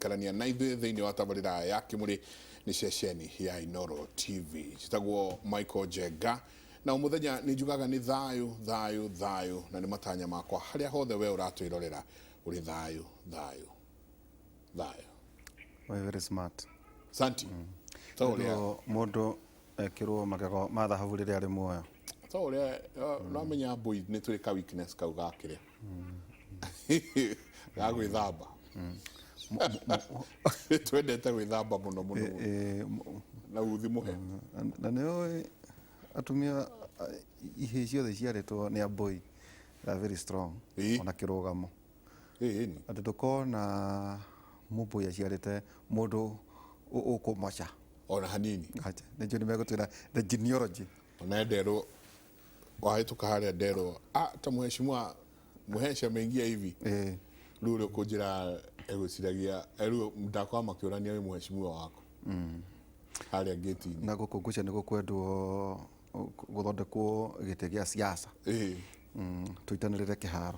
gũikarania na ithuĩ thĩinĩ wa tabarĩra ya Kĩmũrĩ nĩ ceceni ya Inooro TV. Njĩtagwo Michael Njenga na mũthenya nĩ njugaga nĩ thayũ thayũ thayũ na nĩ matanya makwa harĩa hothe we ũratwĩrorera ũrĩ thayũ thayũ thayũ. Very smart. Santi. Tondũ mũndũ ekĩrwo magego ma thahabu rĩrĩa arĩ muoyo. Ũrĩa no boy nĩ tũrĩ ka weakness kau gakĩrĩa ga gwĩthamba twendete gwĩthamba mũno mũno na uthi mũhe na nĩ atumia ihĩ ciothe ciarĩtwo nĩ aboi very strong ona kĩrũgamo atĩ ndũkona mũboi aciarĩte mũndũ ũkũmoca ona hanini nĩnjũ nĩmegũtwĩra the genealogy ona nderwo wahĩtũka harĩa nderwo ta mheshimiwa muhesha mengia hivi rĩu rĩu kũnjĩra egũciragia rĩu ndakwa makĩũrania wĩ mheshimiwa wako harĩa gate-inĩ na gũkũ ngucia nĩ gũkwendwo gũthondekwo gĩtĩ gĩa siasa tuitanĩrĩre kĩharo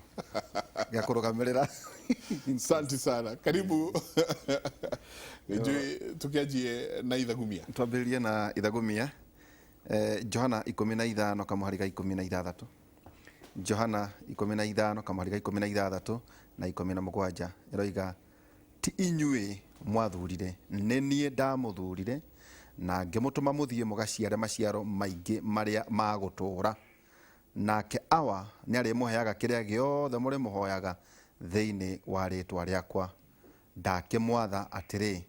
gĩa kũrũgamĩrĩra. Asante sana, karibu. Tukianjie na ithagumia, twambĩrĩrie na ithagumia. Johana 15 kamuhari ga 16, Johana 15 kamuhari ga 16 na 17 ĩroiga ti inyuĩ mwathurire nĩ niĩ ndamũthurire na ngĩmũtũma mũthiĩ mũgaciare maciaro maingĩ marĩa magũtũũra, nake awa nĩ arĩmũheaga kĩrĩa gĩothe mũrĩ mũhoyaga thĩinĩ wa rĩĩtwa rĩakwa. Ndakĩmwatha atĩrĩ,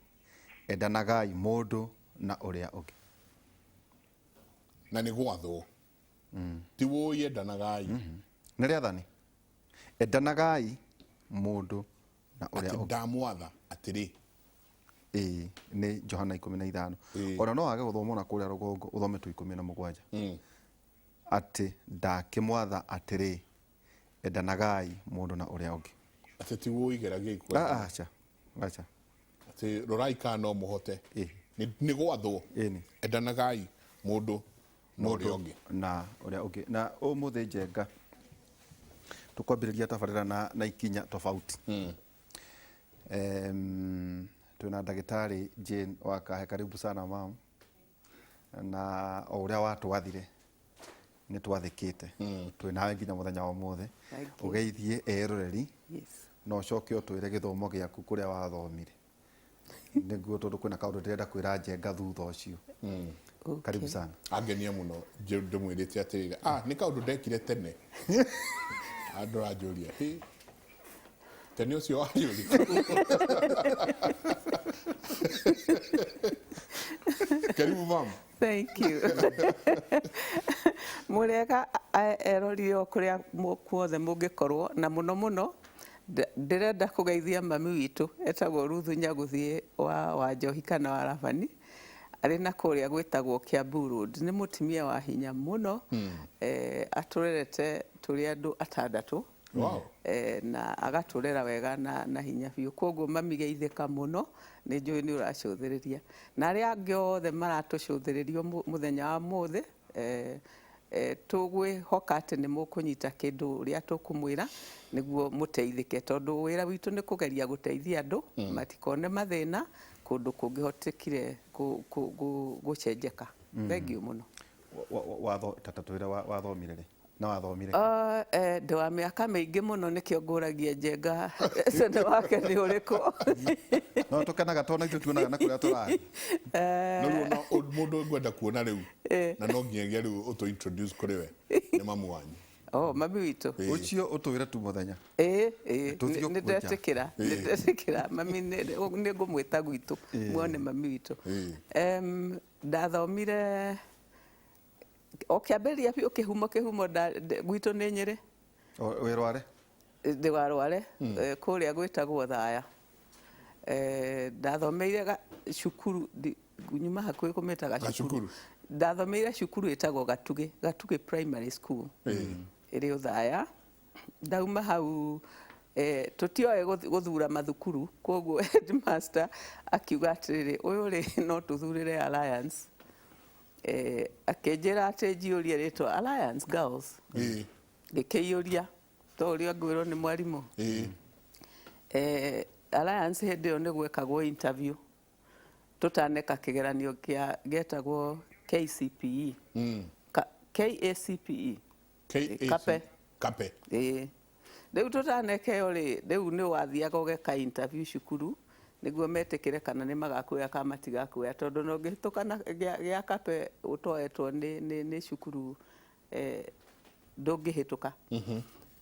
endanagai mũndũ na ũrĩa ũngĩ. Na nĩ gwathwo ti woĩ endanagai nĩ rĩathani, endanagai mũndũ na ũrĩa ũngĩ. Ndamwatha atĩrĩ nĩ Johana 15. Ona no wage gũthoma na kũrĩa rũgongo ũthome tu 17 atĩ ndakĩmwatha atĩrĩ, endanagai mũndũ na ũrĩa ũngĩ. Atĩ ti woĩ geragia ikwenda acha atĩ rorai kana no mũhote nĩ gwathwo endanagai mũndũ na ũrĩa ũngĩ na ũmũthĩ Njenga tukwambĩrĩria tabarĩra na ikinya tofauti. Twĩna Ndagĩtarĩ Jane Wakahe, karibu sana mam, na o ũrĩa watwathire nĩ twathĩkĩte twĩnawe nginya mũthenya wa ũmũthĩ. Ũgeithie eroreri na ũcoke ũtwĩre gĩthomo gĩaku kũrĩa wathomire nĩguo tondũ kwĩna kaũndũ ndĩrenda kwĩra Njenga thutha ũcio. Karibu sana. Angenia mũno ndĩmwĩrĩte atĩrĩrĩ nĩ kaũndũ ndekire tene andũ anjũria tene ũcio warĩ ũrĩkũ. Karibu mama. Thank you. Mũrega erorire kũrĩa kuothe mũngĩkorwo na mũno mũno ndĩrenda kũgeithia mami witũ etagwo Ruthu Nyagũthiĩ wa Njohi kana wa Rabani arĩ na kũrĩa gwĩtagwo Kiambu Road. Nĩ mũtumia wa hinya mũno, atũrerete tũrĩ andũ 6 na agatũrera wega na hinya biũ. Koguo mami geithĩka mũno, nĩ njũĩ nĩ ũracũthĩrĩria na arĩa angĩ othe maratũcũthĩrĩrio mũthenya wa mũthĩ. Tũgwĩhoka atĩ nĩ mũkũnyita kĩndũ ũrĩa tũkũmwĩra nĩguo mũteithĩke, tondũ wĩra witũ nĩ kũgeria gũteithia andũ matikone mathĩna kũndũ kũngĩhotekire gũcenjeka. Thengiũ mũno. Watho tatatwĩra wathomire rĩ na wathomire ndĩ wa mĩaka mĩingĩ mũno nĩkĩo ngũragia Njenga tene wake nĩ ũrĩkũ. No tũkenaga twana ithuĩ tuonaga na kũrĩa tũrarĩ no mũndũ ngwenda kuona rĩu na no nginyagia rĩu ũtũ introduce kũrĩ we nĩ mamu wanyu. Mami witũ ũcio ũtwĩre tu mũthenya. Nĩndetĩkĩra mami nĩ ngũmwĩta gwitũ muone mami witũ. Ndathomire okĩambĩrĩria biũ kĩhumo gwitũ nĩ Nyĩrĩ. Wĩ Rware? Ndĩ wa Rware kũrĩa gwĩtagwo Thaya. Ndathomeire cukuru nyuma hakuhĩ kũmĩtaga cukuru. Ndathomeire cukuru ĩtagwo Gatugĩ Primary School ĩrĩ Thaya. Ndauma hau tutioe gũthura mathukuru, koguo headmaster akiuga atĩrĩrĩ ũyũ rĩ no tũthurĩre Alliance. Akĩnjĩra atĩ njiyũrie rĩtwa Alliance Girls. Ngĩkĩiyũria to ũrĩa ngwĩrwo nĩ mwarimũ. Alliance hĩndĩ ĩyo nĩ gwekagwo interview tũtaneka kĩgeranio gĩetagwo KCPE KACPE kape rĩu tũtanekeo rĩ rĩu nĩ wathiaga ũgeka interview cukuru nĩguo metĩkĩre kana nĩ magakuoya kana matigakuoya tondũ no ngĩhĩtũka gĩa kape ũtoetwo nĩ cukuru ndũngĩhĩtũka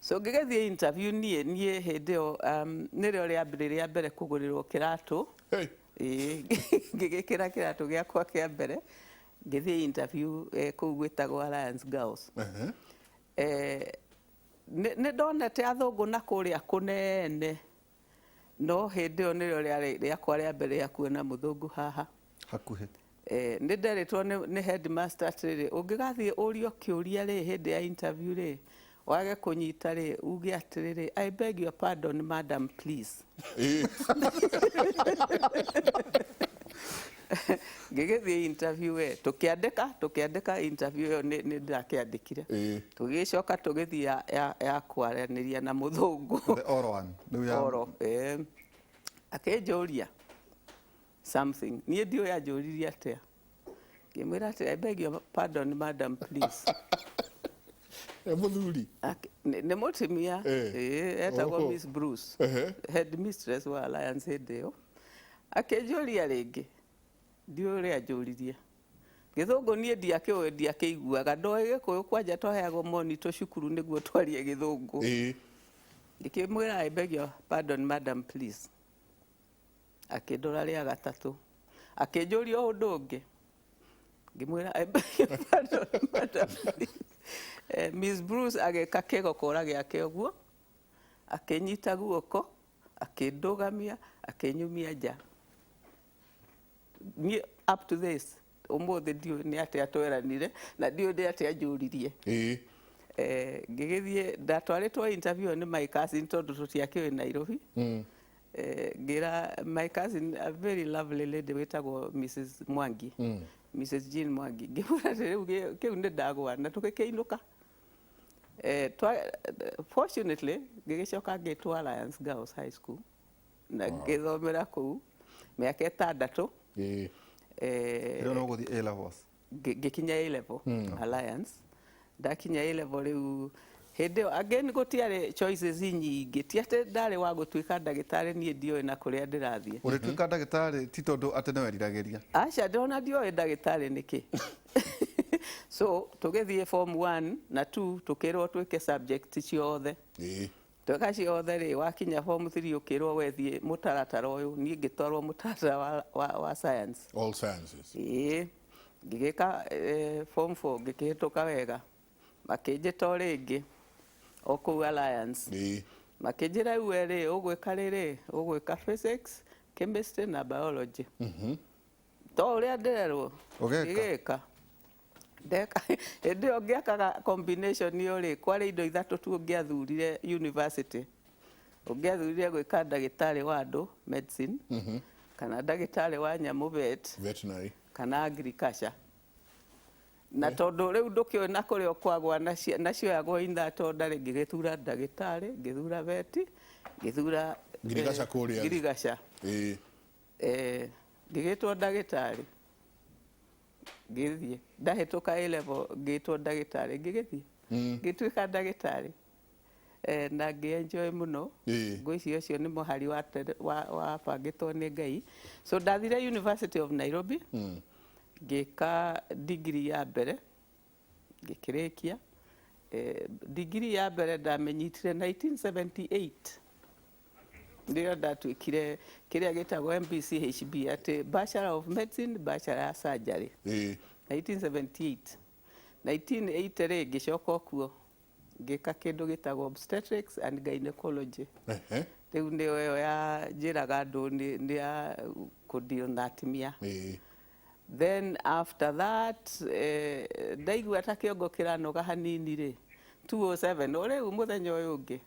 so ngĩgĩthiĩ interview niĩ hĩndĩ ĩyo nĩrĩo rĩambĩrĩria mbere kũgũrĩrwo kĩratũ ngĩgĩkĩra kĩratũ gĩakwa kĩa mbere ngĩthiĩ interview kũu gwĩtagwo Alliance Girls nĩ ndonete athũngũ na kũrĩa kũnene no hĩndĩ ĩyo nĩrĩo rĩakwa rĩa mbere rĩa kuona mũthũngũ haha hakuhĩ nĩ nderitwo nĩ headmaster atĩrĩrĩ ũngĩgathiĩ ũrio kĩũria rĩ hĩndĩ ya interview rĩ wage kũnyita rĩ uge atĩrĩrĩ I beg your pardon madam please ngĩgĩthiĩ interview tũkĩandĩka interview ĩyo nĩ ndakĩandĩkire tũgĩcoka tũgĩthiĩ ya kwaranĩria na mũthũngũ oro akĩnjũria something niĩ ndiũĩ anjũririe atĩa ngĩmwĩra atĩ I beg your pardon madam please mũthuri nĩ mũtumia etagwo Miss Bruce head mistress wa Alliance hĩndĩ ĩyo akĩnjũria rĩngĩ ndiũĩ ũrĩa anjũririe gĩthũngũ niĩ ndiakĩiguaga ndoĩ gĩkũyũ kwanja twaheagwo monito cukuru nĩguo twarie gĩthũngũ ngĩkĩmwĩra I beg your pardon madam please akĩndora rĩa gatatũ akĩnjũria ũndũ ũngĩ ngĩmwĩra I beg your pardon madam please Miss Bruce agĩka kĩgokora gĩake ũguo akĩnyita guoko akĩndũgamia akĩnyumia nja up to this ũmũthĩ ndiũĩ nĩ atĩa tweranire na ndiũĩ nĩ atĩa anjũririe ngĩgĩthiĩ ndatwarĩtwo interview nĩ my cousin tondũ tũtiakĩũĩ Nairobi ngĩra my cousin a very lovely lady wĩtagwo Mrs Mwangi Mrs Jane Mwangi ngĩmwĩra rĩu kĩu nĩ ndagwa na tũgĩkĩinũka fortunately ngĩgĩcoka ngĩtwo Alliance Girls High School na ngĩthomera kũu mĩaka 6 ngĩkinya A level Alliance ndakinya A level rĩu hĩndĩ ĩyo again gũtiarĩ choices nyingĩ ti atĩ ndarĩ wa gũtuĩka ndagĩtarĩ niĩ ndiũĩ na kũrĩa ndĩrathiĩ ũrĩtuĩka ndagĩtarĩ ti tondũ atĩ nĩ weriragĩria aca ndĩrona ndiũĩ ndagĩtarĩ nĩkĩ so tũgĩthiĩ form 1 na 2 tũkĩrwo twĩke subject ciothe tweka ciothe rĩ wakinya form 3 ũkĩrwo wethiĩ mũtaratara ũyũ niĩ ngĩtwarwo mũtaratara wa science all sciences ngĩgĩka form 4 ngĩkĩhĩtũka wega makĩnjĩta o rĩngĩ o kũu Alliance makĩnjĩra rĩu rĩ ũgwĩka rĩrĩ ũgwĩka physics chemistry na biology to ũrĩa ndĩrerwo ngĩgĩka ndeka hĩndĩ ĩyo ngĩakaga combination ĩyo rĩ kwarĩ indo ithatũ tu ũngĩathurire university ũngĩathurire gwĩka ndagĩtarĩ wa andũ medicine kana ndagĩtarĩ wa nyamũ veterinary kana agriculture na tondũ rĩu ndũkĩũĩ na kũrĩa ũkwagwa nacio yagwo ithatũ ndarĩ ngĩgĩthura ndagĩtarĩ ngĩthura veti ngĩthura ngirigaca ngĩgĩtwo ndagĩtarĩ ngĩthiĩ ndahĩtũka A level ngĩtwo ndagĩtarĩ ngĩgĩthiĩ ngĩtuĩka ndagĩtarĩ na ngĩ-enjoy mũno ngwĩciria ũcio nĩ mũhari wabangĩtwo nĩ Ngai so ndathire University of Nairobi ngĩka degree ya mbere ngĩkĩrĩkia degree ya mbere ndamenyitire 1978 ndio ndatuĩkire kĩrĩa gĩtagwo MBCHB atĩ Bachelor of Medicine Bachelor of Surgery 1978 1980 rĩ ngĩcoka kuo ngĩka kĩndũ gĩtagwo Obstetrics and Gynecology rĩu nĩyo ĩyo yanjĩraga andũ nĩ ya kũdeal na atumia then after that ndaigua ta kĩongo kĩranoga hanini rĩ 207 rĩu mũthenya ũyũ ũngĩ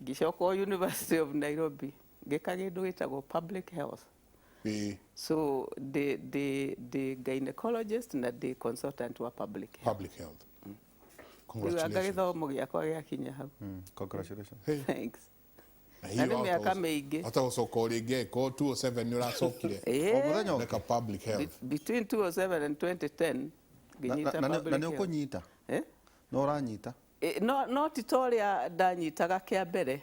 ngĩcoka University of Nairobi ngĩka kĩndũ gĩtagwo Public Health so the gynecologist na the consultant wa public health Congratulations. Gĩthomo gĩakwa gĩakinya hau Congratulations. Thanks. na nĩ mĩaka mĩingĩ. Hata gũcoka ũrĩngĩ ko 207 nĩ ũracokire o mũthenya neka public health between 207 and 2010 nginyita public health. Na nĩ ũkũnyita no ũranyita no ti ta ũrĩa ndanyitaga kĩa mbere.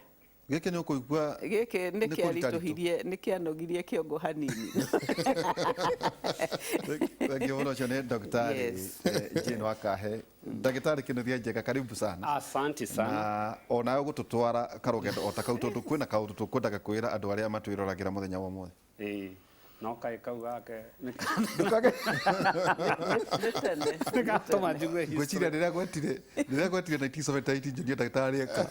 Gĩkĩ nĩ ũkũigua gĩkĩ nĩ kĩaritũhirie nĩ kĩanogirie kĩongo hanini. Thangi mũno ũcio nĩ Ndagĩtarĩ Jane Wakahe. Ndagĩtarĩ Kĩnuthia Njega, karibu sana. Asante sana. Na ona ũgũtũtwara karũgendo o ta kau tondũ kwĩna kaũndũ tũkwendaga kwĩra andũ arĩa matwĩroragĩra mũthenya wa ũmũthĩ. No kaĩ kau gake nĩgatũma njigue ngwĩciria rĩrĩa gwetire 1978 njonia ndagĩtarĩ eka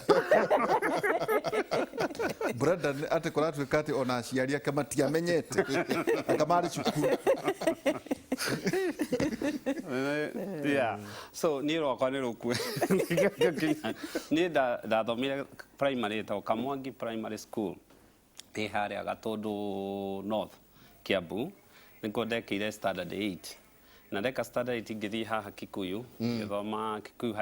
Brenda atĩ kũratuĩka atĩ ona aciari ake matiamenyete anga marĩ cukuru. So niĩ rwakwa nĩ rũkue niĩ ndathomire primary ta Kamwangi Primary School ĩ harĩa Gatũndũ North Kiambu, nĩkuo ndekĩire standard 8 na ndeka standard 8 ngĩthiĩ haha Kikuyu ngĩthoma Kikuyu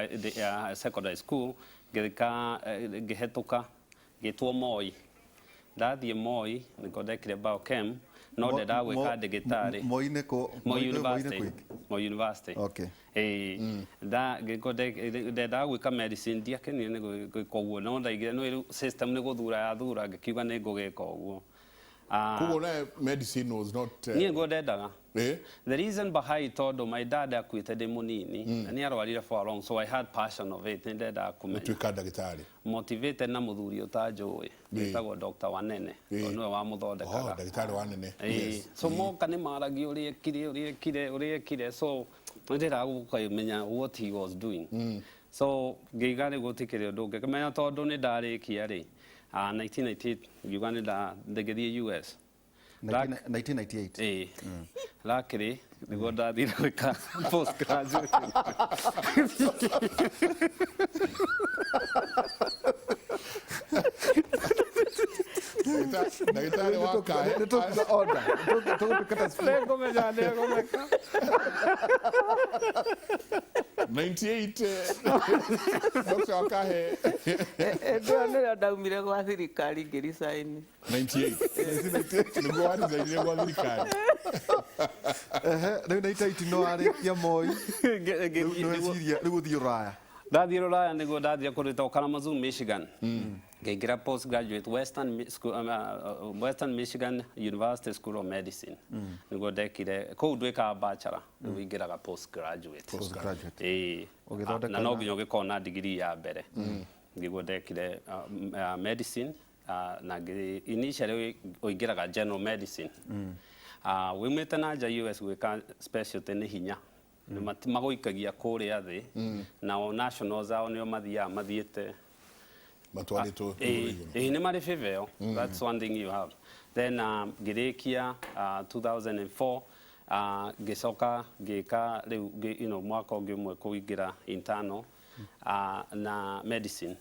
secondary school ngĩhetũka ngĩtwo Moi. Ndathiĩ Moi nĩkuo ndekire biochem no ndendaga gwĩka ndagĩtarĩ Moi nĩkũ Moi University. Okay. Ndendaga gwĩka medicine ndiakenire nĩ gwĩka ũguo no ndaigire no system nĩ gũthura yathura ngĩkiuga nĩ ngũgĩka ũguo. Kuona medicine was not niĩ ngo ndendaga. The reason behind tondũ my dad akuĩte ndĩ mũnini na nĩ arwarire for long, so I had passion of it. Nĩ ndendaga kũmenya tuĩka ndagĩtarĩ motivated na mũthuri ũtanjũĩ wĩtagwo Dr. Wanene nĩwe wamũthondekaga. Ndagĩtarĩ Wanene. So moka nĩ maragia ũrĩa ekire so nĩ ndendaga gũkamenya what he was doing. So ngĩiga rĩ gũtikĩrĩ ũndũ ũngĩ kũmenya tondũ nĩ ndarĩkia rĩ 1998 ngiuga nĩ ndĩgĩthiĩ US 1998. Lakĩrĩ nĩguo ndathire gwĩka post graduate. Ndagĩtarĩ Wakahe ngũmenya ndĩgũmeka 98 Dr. Wakahe Ndio nĩrĩo ndaumire gwa thirikari ngĩricaini 98 nĩguo waricainire gwa thirikari. Rĩu 98 no arĩkia Moi rĩu gũthiĩ Rũraya. Ndathiĩ Rũraya nĩguo ndathire kũruta Kalamazoo, Michigan. Ngĩingĩra postgraduate Western Michigan University School of Medicine. Nĩguo ndekire kũu ndwĩkaga bachelor rĩu ingĩraga postgraduate. Na no nginya ũgĩkorwo na degree ya mbere. Nĩguo ndekire medicine na initially ũingĩraga general medicine. Wĩmĩte na nja US gwĩka specialty nĩ hinya. Magũikagia kũrĩa thĩ na nationals ao nĩo mathiĩte matwarĩtwo nĩ marĩ favor ĩyo. That's one thing you have. Then ngĩrĩkia 2004 ngĩcoka ngĩka rĩu mwaka ũngĩ ũmwe kũingĩra internal na medicine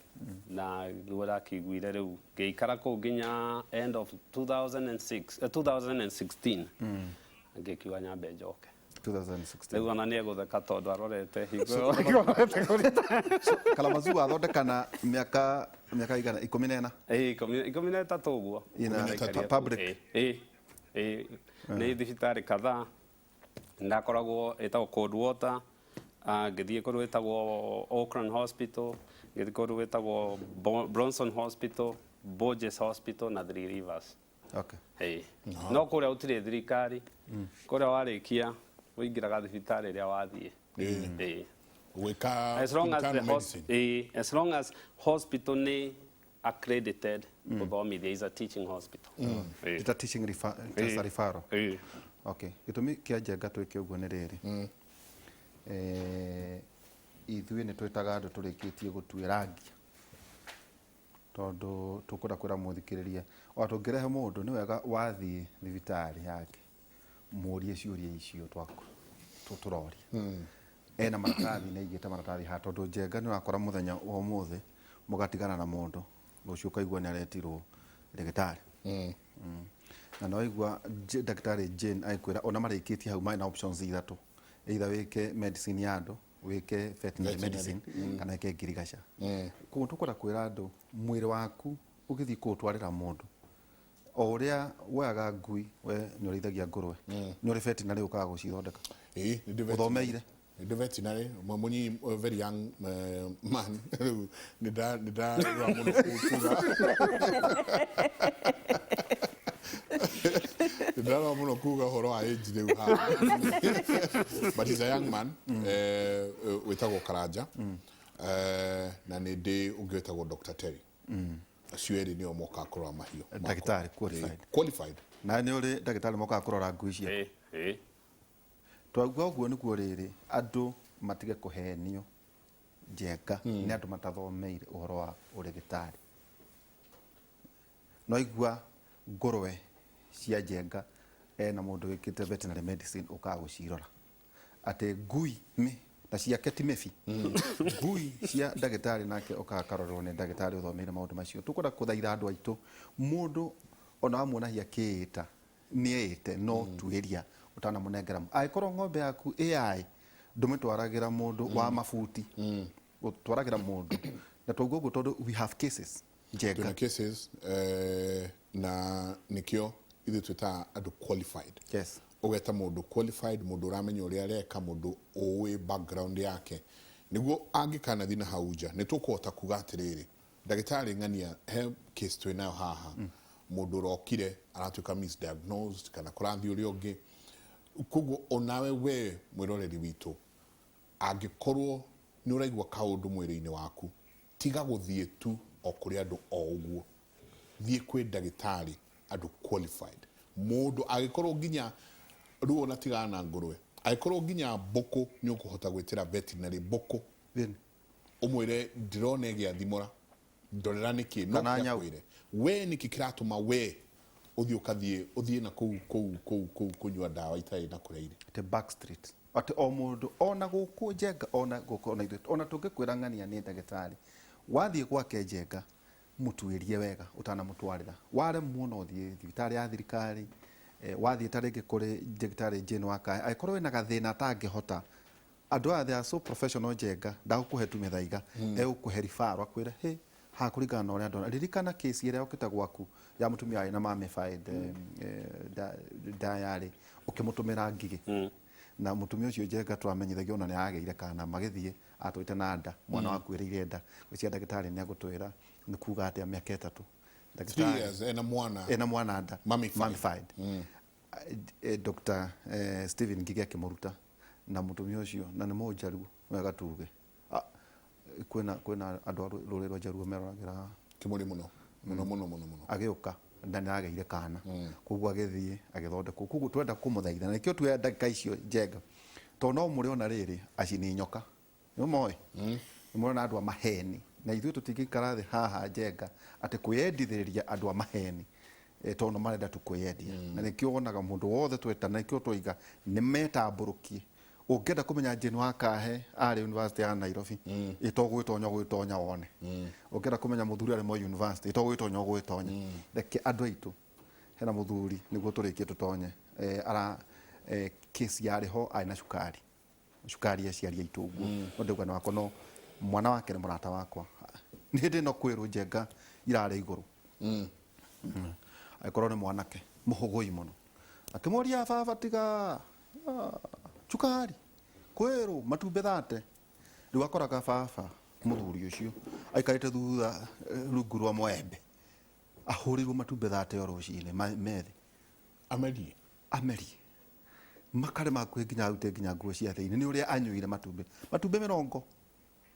na nĩguo ndakĩiguire rĩu ngĩikara kũu nginya end of 2016 ngĩkiuga nyambe njoke 2016. Rĩu ona nĩ egũtheka tondũ arorete Kalamazoo wathondekana mĩaka igana 14 13 ũguo public nĩ thibitarĩ kadhaa ndakoragwo ĩtagwo Cold Water, ngĩthiĩ kũrũ ĩtagwo Oakland Hospital, ngĩthiĩ kũrũ ĩtagwo Bronson Hospital, Borges Hospital na Three Rivers. No kũrĩa ũtirĩ thirikari kũrĩa warĩkia ũingĩraga thibitarĩ ĩrĩa wathiĩ. As long as hospital nĩ accredited gũthomithia is a teaching hospital. It's a teaching referral. Okay. Gĩtũmi kĩa Njenga twĩke ũguo nĩ rĩrĩ. Ithuĩ nĩ twĩtaga andũ tũrĩkĩtie gũtuĩrangia tondũ tũkwenda kwĩra mũthikĩrĩria o tũngĩrehe mũndũ nĩ wega wathiĩ thibitarĩ yake mũũrie ciũria icio twaku tũroria ena maratathi nĩ aigĩte maratathi ha tondũ Njenga nĩ wakora mũthenya wa ũmũthĩ mũgatigana na mũndũ rũciũ ũkaigua nĩ aretirwo ndagĩtarĩ na no igua Ndagĩtarĩ Jane aikwĩra ona marĩkĩtie hau mena options ithatũ either wĩke medicine ya andũ wĩke veterinary medicine kana wĩke ngirigaca. Koguo tũkwenda kwĩra andũ mwĩrĩ waku ũgĩthiĩ kũtwarĩra mũndũ o ũrĩa woyaga ngui we nĩ ũrĩithagia ngũrwe nĩ ũrĩ veterinary ũkaga gũcithondeka ũthomeire the veterinary mwenye very young man nida ramuno kuga nida ramuno kuga horo a age rĩu ha but he's a young man wetagwo Karanja na nĩ ndĩ ũngĩtagwo Dr. Terry acio erĩ nĩo moka kũrora mahiũ ndagĩtarĩ qualified na nĩ ũrĩ ndagĩtarĩ moka kũrora ngui cia twaigua ũguo nĩguo rĩrĩ andũ matige kũhenio njenga nĩ andũ matathomeire ũhoro wa ũrigitari no igua ngũrwe cia njenga na mũndũ wĩkĩte veterinary medicine ũkaga gũcirora atĩ ngui na ciake ti mĩbi ngui cia ndagĩtarĩ nake ũkaga karorwo nĩ ndagĩtarĩ ũthomeire maũndũ macio tũkwenda kũthaitha andũ aitũ mũndũ ona wamuonagia kĩĩta nĩ ĩte no tuĩria utanamũnengera angĩkorwo ng'ombe yaku AI ndũmĩtwaragĩra mũndũ wa mabuti ũtwaragĩra mũndũ na twaigua ũguo tondũ we have cases njenga tuna cases na nikio ithuĩ twĩtaga andũ qualified yes ũgeta mũndũ qualified mũndũ ũramenya ũrĩa areka mũndũ ũĩ background yake nĩguo angĩkana thina hau nja nĩ tũkũhota kuga atĩrĩrĩ ndagĩtarĩ ng'ania he case twĩnayo haha mũndũ ũrokire aratuĩka misdiagnosed kana kũrathiĩ ũrĩa ũngĩ kuguo onawe we mwĩroreri witũ angĩkorwo nĩ ũraigua kaũndũ mwĩrĩ-inĩ waku tiga gũthiĩ tu o kũrĩ andũ o ũguo thiĩ kwĩ ndagĩtarĩ andũ qualified mũndũ angĩkorwo nginya rĩu ona tigana na ngũrwe angĩkorwo nginya mbũkũ nĩ ũkũhota gwĩtĩra veterinary mbũkũ ũmwĩre ndĩrona ĩgĩathimũra ndorera nĩkĩ no kĩakwĩre we nĩkĩ kĩratũma we ũthiĩ na kũu kũnyua ndawa itarĩ na kũrĩa irĩ backstreet atĩ o mũndũ ona gũkũ njenga ona gũkũ ona ithuĩ ona tũngĩkwĩra ng'ania nĩ ndagĩtarĩ wathiĩ gwake njenga mũtuĩrie wega ũtanamũtwarĩra waremwo no ũthiĩ thibitarĩ ya thirikari wathiĩ ta rĩngĩ kũrĩ ndagĩtarĩ Jane Wakahe angĩkorwo wĩna gathĩna atangĩhota andũ aya they are so professional njenga ndagũkũhe tu mĩthaiga egũkũhe ribaro akwĩre hey ha kũringana na ũrĩa ndona ririkana case ĩrĩa ũkĩte gwaku ya mũtumia wĩ na mamified diary ũkĩmũtũmĩra ngigĩ na mũtumia ũcio njenga twamenyithagia ona nĩ agĩire kana magĩthiĩ atwĩte na nda mwana waku ĩrĩire nda gũcia ndagĩtarĩ nĩ agũtwĩra nĩ kuga atĩ mĩaka 3 ndagĩtarĩ ena mwana nda mamified Dr. Stephen Ngigĩ akĩmũruta na mũtumia ũcio na nĩ mũnjaruo wega tuge kwĩna andũ a rũrĩrĩ rwa Njaruo meroragĩra kĩmũrĩ mũno agĩũka na nĩ agĩire kana koguo agĩthiĩ agĩthondekwo koguo twenda kũmũthaitha na nĩkĩo tuoya ndagĩka icio njenga tondũ no mũrĩ ona rĩrĩ acini nyoka nĩ moĩ nĩ mũrona andũ a maheni na ithuĩ tũtingĩikara thĩ haha njenga atĩ kwĩyendithĩrĩria andũ a maheni tondũ marenda tu kwĩyendia na nĩkĩo wonaga mũndũ wothe twetana nĩkĩo tũiga nĩ metambũrũkie ũngĩenda kũmenya Jane Wakahe arĩ University ya Nairobi gwĩtonya wone ũngĩenda kũmenya mũthuri arĩ Moi University gwĩtonya reke andũ aitũ hena mũthuri nĩguo tũrĩkie tũtonye kesi yarĩ ho arĩ na cukari aciari aitũ ũguo ndauga nĩ wakwa no mwana wake nĩ mũrata wakwa nĩ hĩndĩ ĩno kwĩrwo njenga irarĩ igũrũ agĩkorwo nĩ mwanake mũhũgũi mũno akĩmũria baba tiga cukari kwĩrwo matumbĩ 30 rĩu akoraga baba mũthuri ũcio aikarĩte thutha rungu rwa mwembe ahũrĩrwo matumbĩ 30 rũcinĩ methi amerie makare makuhĩ nginya arute nginya nguo cia thĩinĩ nĩ ũrĩa anyuire matumbĩ 40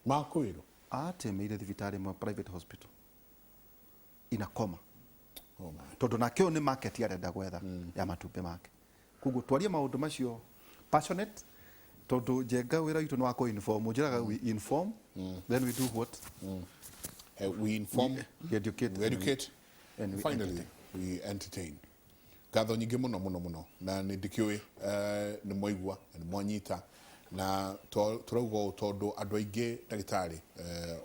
makwĩrwo atemeire thibitarĩ mwa private hospital ina coma tondũ nakĩo nĩ market arenda gwetha ya matumbĩ make koguo twarie maũndũ macio passionate tondũ njenga wĩra witũ nĩ wa kũ-inform njĩraga we inform then we do what we inform we educate and finally we entertain ngatho nyingĩ mũno na nĩ ndĩkĩũĩ nĩ mwaigua nĩ mwanyita na tũrauga tondũ andũ aingĩ ndagĩtarĩ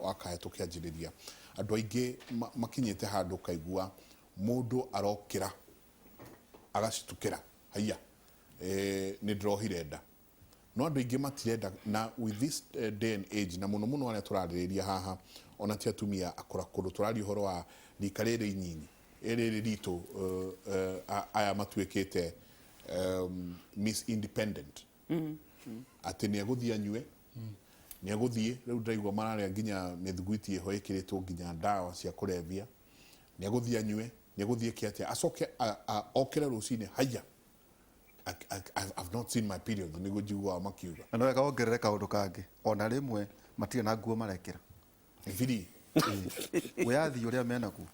Wakahe tũkĩanjĩrĩria andũ aingĩ makinyĩte handũ kaigua mũndũ arokĩra agacitukĩra haiya nĩ ndĩrohire nda no andũ aingĩ matirenda na with this day and age na mũno arĩa tũrarĩrĩria haha ona ti atumia akũra kũndũ tũraria ũhoro wa rika rĩrĩ inyinyi rĩrĩ ritũ aya matuĩkĩte Miss Independent atĩ nĩ egũthiĩ anyue nĩ egũthiĩ rĩu ndaigua mararĩa nginya mĩthugwiti ĩho ĩkĩrĩtwo nginya ndawa cia kũrebia nĩ egũthiĩ anyue nĩ egũthiĩ kĩatĩa acoke okĩre rũcinĩ haya I've not seen my period nĩguo njiguaga makiuga na no wega wongerere kaũndũ kangĩ ona rĩmwe matirĩ na nguo marekĩra biri wĩyathi ũrĩa menaguo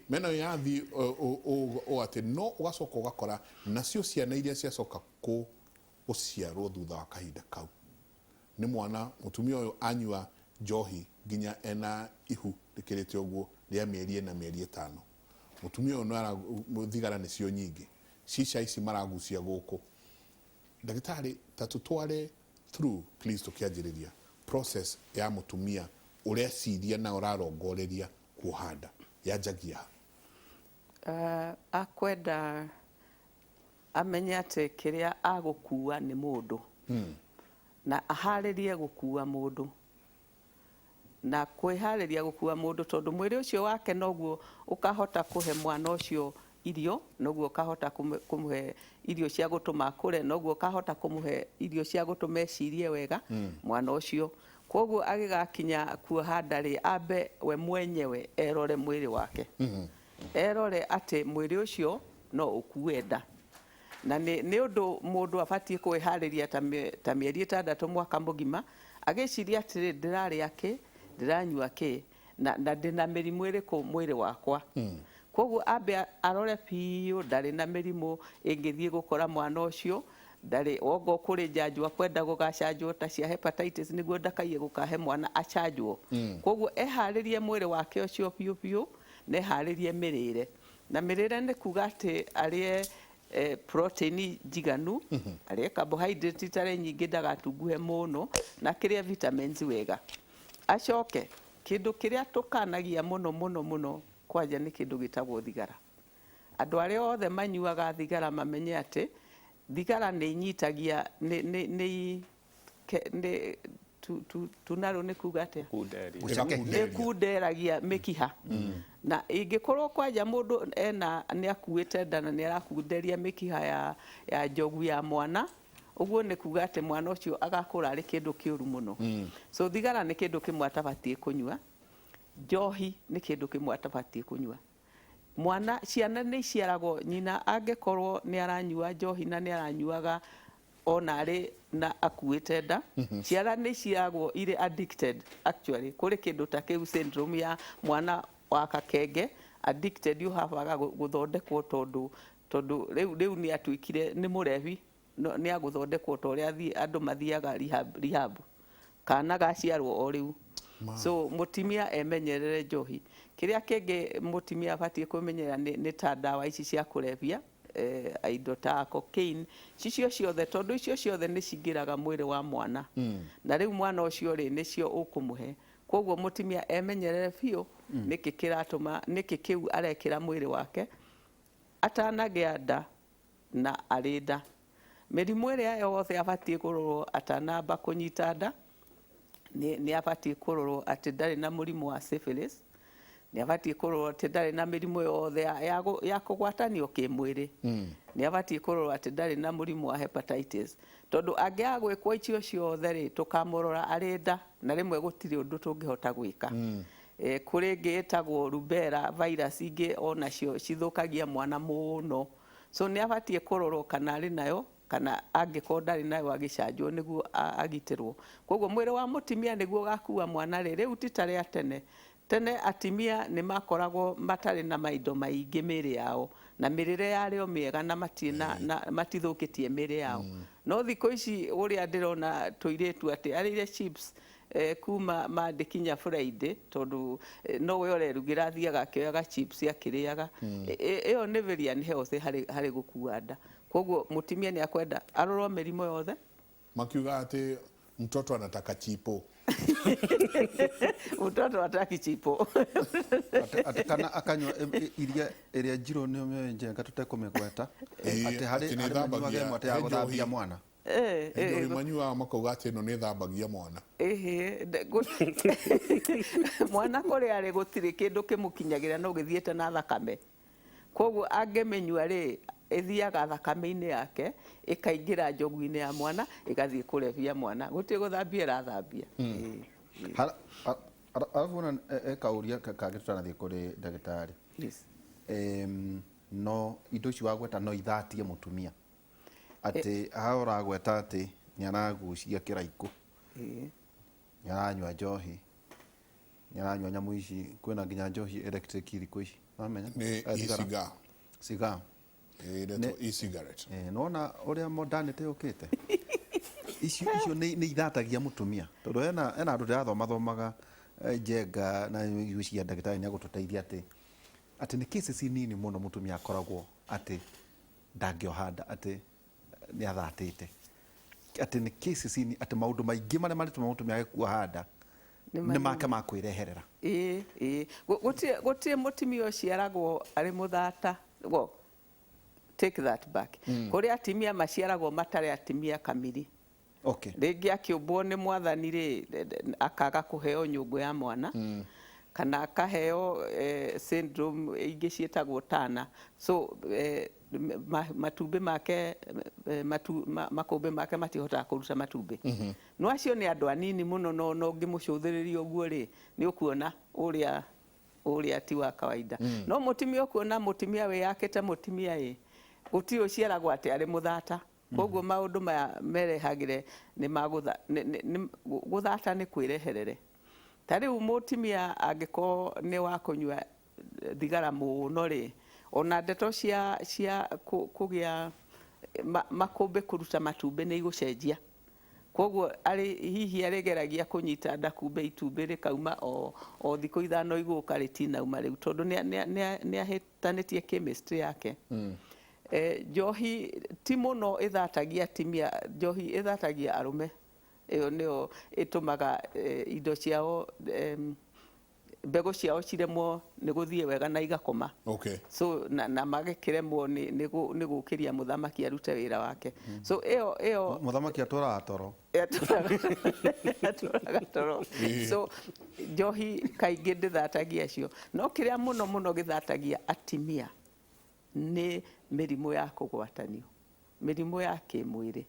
mena yathi o atĩ no ũgacoka ũgakora nacio ciana iria ciacoka gũciarwo thutha wa kahinda kau nĩ mwana mũtumia ũyũ anyua njohi nginya ena ihu rĩkĩrĩte ũguo rĩa mĩeri na mĩeri 5 mũtumia ũyũ no thigara nĩcio nyingĩ cica ici maragucia gũkũ ndagĩtarĩ ta tũtware through please tũkĩanjĩrĩria process ya mũtumia ũreciria na ũrarongoreria kuohanda yanjagia akwenda amenye atĩ kĩrĩa agũkua nĩ mũndũ na aharĩrie gũkua mũndũ na kwĩharĩria gũkua mũndũ tondũ mwĩrĩ ũcio wake noguo ũkahota kũhe mwana ũcio irio noguo ũkahota kũmũhe irio cia gũtũma akũre noguo ũkahota kũmũhe irio cia gũtũma ecirie wega mwana ũcio koguo agĩgakinya kuoha ndarĩ ambe we mwenyewe erore mwĩrĩ wake erore atĩ mwĩrĩ ũcio no ũkue nda na nĩ ũndũ mũndũ abatiĩ kwĩharĩria ta mĩeri 6 mwaka mũgima agĩciria atĩrĩ ndĩrarĩa kĩ ndĩranyua kĩ na ndĩna mĩrimũ ĩrĩkũ mwĩrĩ wakwa koguo ambe arore piũ ndarĩ na mĩrimũ ĩngĩthiĩ gũkora mwana ũcio ndarĩ wogo kũrĩ njanjo akwenda gũgacanjwo ta cia hepatitis nĩguo ndakaie gũkahe mwana acanjwo koguo eharĩrie mwĩrĩ wake ũcio piũ na eharĩrie mĩrĩre na mĩrĩre nĩ kuga atĩ arĩe protein njiganu arĩe carbohydrate itarĩ nyingĩ ndagatunguhe mũno na kĩrĩa vitamins wega acoke kĩndũ kĩrĩa tũkanagia mũno kwanja nĩ kĩndũ gĩtagwo thigara andũ arĩa othe manyuaga thigara mamenye atĩ thigara nĩ inyitagia tunarũ nĩ kuga atĩa nĩ kunderagia mĩkiha na ingĩkorwo kwanja mũndũ nĩ akuĩte nda na nĩ arakunderia mĩkiha ya njogu ya mwana ũguo nĩ kuga atĩ mwana ũcio agakũra arĩ kĩndũ kĩũru mũno so thigara nĩ kĩndũ kĩmwe atabatiĩ kũnyua njohi nĩ kĩndũ kĩmwe atabatiĩ kũnyua mwana ciana nĩ iciaragwo nyina angĩkorwo nĩ aranyua njohi na nĩ aranyuaga ona arĩ na akuĩte nda ciana nĩ iciaragwo irĩ addicted actually kũrĩ kĩndũ ta kĩu syndrome ya mwana wa kakenge addicted yuhabaga gũthondekwo tondũ rĩu nĩ atuĩkire nĩ mũrebi nĩ agũthondekwo ta ũrĩa andũ mathiaga rehab kana gaciarwo o rĩu so mũtimia emenyerere njohi kĩrĩa kĩngĩ mũtimia abatiĩ kwĩmenyerera nĩ ta ndawa ici cia kũrebia indo ta cocaine cicio ciothe tondũ icio ciothe nĩ cingĩraga mwĩrĩ wa mwana na rĩu mwana ũcio rĩ nĩcio ũkũmũhe koguo mũtimia emenyerere biũ nĩkĩ kĩratũma nĩkĩ kĩu arekĩra mwĩrĩ wake atanagĩa nda na arĩ nda mĩrimũ ĩrĩa yothe abatiĩ kũrorwo atanamba kũnyita nda nĩ abatiĩ kũrorwo atĩ ndarĩ na mũrimũ wa syphilis nĩ abatiĩ kũrorwo atĩ ndarĩ na mĩrimũ yothe ya kũgwatanio kĩmwĩrĩ nĩ abatiĩ kũrorwo atĩ ndarĩ na mũrimũ wa hepatitis tondũ angĩaga gwĩkwo icio ciothe rĩ tũkamũrora arĩ nda na rĩmwe gũtirĩ ũndũ tũngĩhota gwĩka kũrĩ ĩngĩ ĩtagwo rubella virus ingĩ onacio cithũkagia mwana mũno so nĩ abatiĩ kũrorwo kana arĩ nayo kana angĩkorwo ndarĩ nayo agĩcanjwo nĩguo agitĩrwo koguo mwĩrĩ wa mũtimia nĩguo gakua mwana rĩu ti ta rĩa tene atimia nĩ makoragwo matarĩ na maindo maingĩ mĩrĩ yao na mĩrĩre yarĩo mĩega na matithũkĩtie mĩrĩ yao no thikũ ici ũrĩa ndĩrona tũirĩtu atĩ arĩire chips kuma mandĩkinya Friday tondũ nowe ũrerugĩra athiaga akĩoyaga chips akĩrĩaga ĩyo nĩ very unhealthy harĩ gũkua nda koguo mũtimia nĩ akwenda arorwo mĩrimũ yothe makiuga atĩ mtoto anataka chipo mtoto hataki chipo kana akanywa iria ĩrĩa njirũ nĩyo njenga tũtekũmĩgweta atĩ harĩ mĩrimũ ya gũthambia mwana Njohi manyuaga makauga atĩ ĩno nĩ thambagia mwana. Mwana kũrĩa arĩ gũtirĩ kĩndũ kĩmũkinyagĩra no gĩthiĩte na thakame. Koguo angĩmĩnyua rĩ, ĩthiaga thakame-inĩ yake ĩkaingĩra njogu-inĩ ya mwana ĩgathiĩ kũrebia mwana, gũtirĩ gũthambia ĩrathambia. Arabu ona ekauria kangĩ tũtanathiĩ kũrĩ ndagĩtarĩ. No indo ici wagweta no ithatie mũtumia atĩ haha ũragweta atĩ nĩaragucia kĩraikũ, nĩaranyua njohi, nĩaranyua nyamũ ici, kwĩna nginya njohi electric thikũ ici, wamenya nĩ cigar e-cigarette. Nona ũrĩa modernity yũkĩte icio nĩ ithatagia mũtumia, tondũ hena andũ ndĩrathomathomaga Njenga na cia ndagĩtarĩ nĩagũtũteithia atĩ nĩ cases nini mũno mũtumia akoragwo atĩ ndangĩoha nda, atĩ nĩathatĩte, atĩ nĩ cases atĩ maũndũ maingĩ marĩa maritũma mũtumia kuoha nda nĩ make ma kwĩreherera. Gũtirĩ mũtumia ũciaragwo arĩ mũthata. Take that back. Kũrĩ atimia maciaragwo matarĩ atimia kamiri. Rĩngĩ akĩũmbwo nĩ mwathani rĩ, akaga kũheo nyũngũ ya mwana, kana akaheo syndrome ingĩ ciĩtagwo tana. So matumbĩ make, makũmbĩ make matihotaga kũruta matumbĩ. No acio nĩ andũ anini mũno, no ũngĩmũcũthĩrĩria ũguo rĩ, nĩ ũkuona ũrĩa ti wa kawaida. No mũtumia ũkuona mũtumia wĩyakĩte mũtumia ĩ, gũtirĩ ũciaragwo atĩ arĩ mũthata. Koguo maũndũ maya merehagĩre gũthata nĩ kwĩreherere. Ta rĩu mũtumia angĩkorwo nĩ wa kũnyua thigara mũno rĩ, ona ndeto cia kũgĩa makũmbĩ kũruta matumbĩ nĩ igũcenjia. Koguo hihi arĩgeragia kũnyita nda, kumbe itumbĩ rĩkauma o thikũ ithano igũka rĩtinauma rĩu, tondũ nĩahĩtanĩtie chemistry yake. Njohi ti mũno ĩthatagia atimia, njohi ĩthatagia arũme. Ĩyo nĩyo ĩtũmaga indo ciao, mbegũ ciao ciremwo nĩ gũthiĩ wega na igakoma. So na magĩkĩremwo nĩ gũkĩria mũthamaki arute wĩra wake. So ĩyo mũthamaki atũraga toro. Atũraga toro. So njohi kaingĩ ndĩthatagia cio. No kĩrĩa mũno gĩthatagia atimia nĩ mĩrimũ ya kũgwatanio, mĩrimũ ya kĩmwĩrĩ,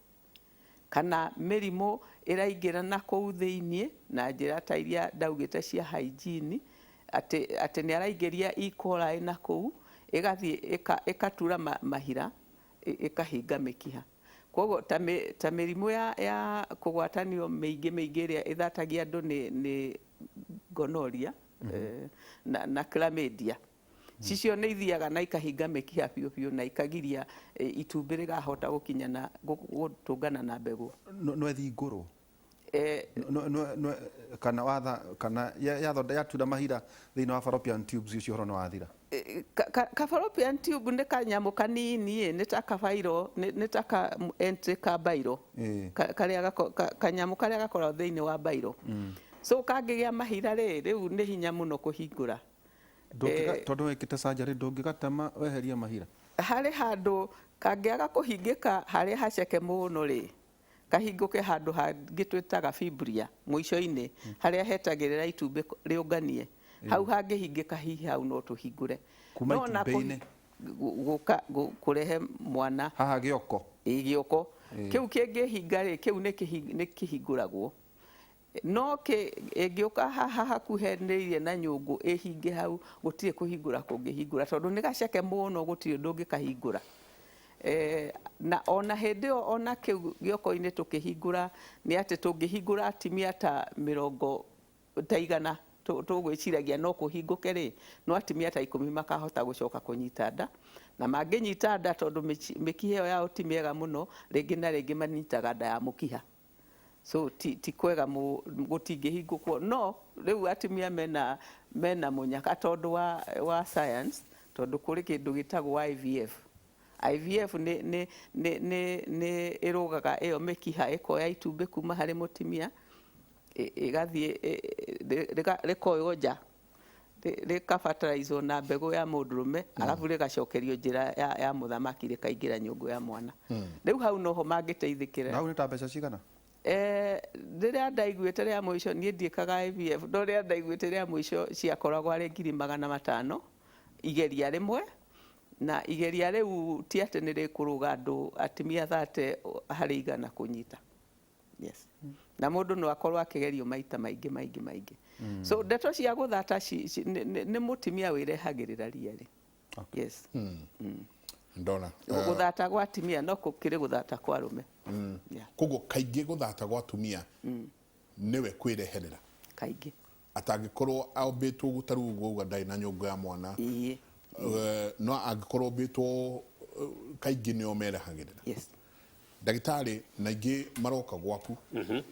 kana mĩrimũ ĩraingĩra na kũu thĩiniĩ na njĩra ta iria ndaugĩte cia hygiene, atĩ nĩaraingĩria E. coli na kũu, ĩgathiĩ ĩkatura mahira, ĩkahinga mĩkiha. Koguo ta mĩrimũ ya kũgwatanio mĩingĩ ĩrĩa ĩthatagia andũ nĩ gonorrhea na chlamydia. Cicio nĩ ithiaga na ikahinga mĩkiha biũ na ikagiria itumbĩ rĩgahota gũkinyana gũtũngana na mbegũ. No ethingũrwo kana yatura mahira thĩinĩ wa fallopian tubes icio ũhoro nĩ wathira. Fallopian tube nĩ kanyamũ kanini, nĩ ta kabairo, nĩ ta ka entry ka bairo, kanyamũ karĩa gakoragwo thĩinĩ wa bairo. So kangĩgĩa mahira rĩu nĩ hinya mũno kũhingũra. Tondũ wĩkĩte surgery ndũngĩgatema weherie mahira. Harĩ handũ kangĩaga kũhingĩka harĩa haceke mũno rĩ, kahingũke handũ hangĩ twĩtaga fibria mũico-inĩ, harĩa hetagĩrĩra itumbĩ rĩũnganie. Hau hangĩhingĩka hihi hau no tũhingũre. Kuma itumbĩ-inĩ gũka kũrehe mwana haha gĩoko. Gĩoko kĩu kĩngĩhinga rĩ, kĩu nĩ kĩhingũragwo. No ĩngĩũka haha hakuhĩrĩirie na nyũngũ ĩhinge hau, gũtirĩ kũhingũra kũngĩhingũra, tondũ nĩ gaceke mũno, gũtirĩ ndũngĩkahingũra. Na ona hĩndĩ ĩyo ona kĩu gĩoko-inĩ tũkĩhingũra, nĩ atĩ tũngĩhingũra atimia ta 100 tũgwĩciragia no kũhingũke rĩ, no atimia ta 10 makahota gũcoka kũnyita nda, na mangĩnyita nda tondũ mĩkiha ĩyo yao ti mĩega mũno, rĩngĩ na rĩngĩ manyitaga nda ya mũkiha. So ti kwega gũtingĩhingũkwo. No rĩu atimia mena mũnyaka tondũ wa science, tondũ kũrĩ kĩndũ gĩtagwo IVF. IVF nĩ ĩrũgaga ĩyo mĩkiha, ĩkoya itumbĩ kuma harĩ mũtumia, ĩgathiĩ rĩkoywo nja, rĩkabataraizwo na mbegũ ya mũndũrũme arabu rĩgacokerio njĩra ya mũthamaki rĩkaingĩra nyũngũ ya mwana. Rĩu hau noho mangĩteithĩkĩra. Hau nĩ ta mbeca cigana? Rĩrĩa ndaiguĩte rĩa mũico niĩ ndiĩkaga IVF, no rĩrĩa ndaiguĩte rĩa mũico ciakoragwo arĩ 500,000 igeria rĩmwe, na igeria rĩu ti atĩ nĩ rĩkũrũga andũ atumia 30 harĩ 100 kũnyita. Yes. Na mũndũ no akorwo akĩgerio maita maingĩ. So ndeto cia gũthata nĩ mũtumia wĩrehagĩrĩra riarĩ. Yes. Ndona. Gũthata gwa atumia no kũkĩrĩ gũthata kwa arũme. Koguo kaingĩ gũthata gwa atumia nĩwe kwĩreherera. Kaingĩ. Atangĩkorwo aũmbĩtwo gũtaru ũguo ndarĩ na nyũngũ ya mwana. No angĩkorwo aũmbĩtwo kaingĩ nĩo merehagĩrĩra. Yes. Ndagĩtarĩ na ingĩ maroka gwaku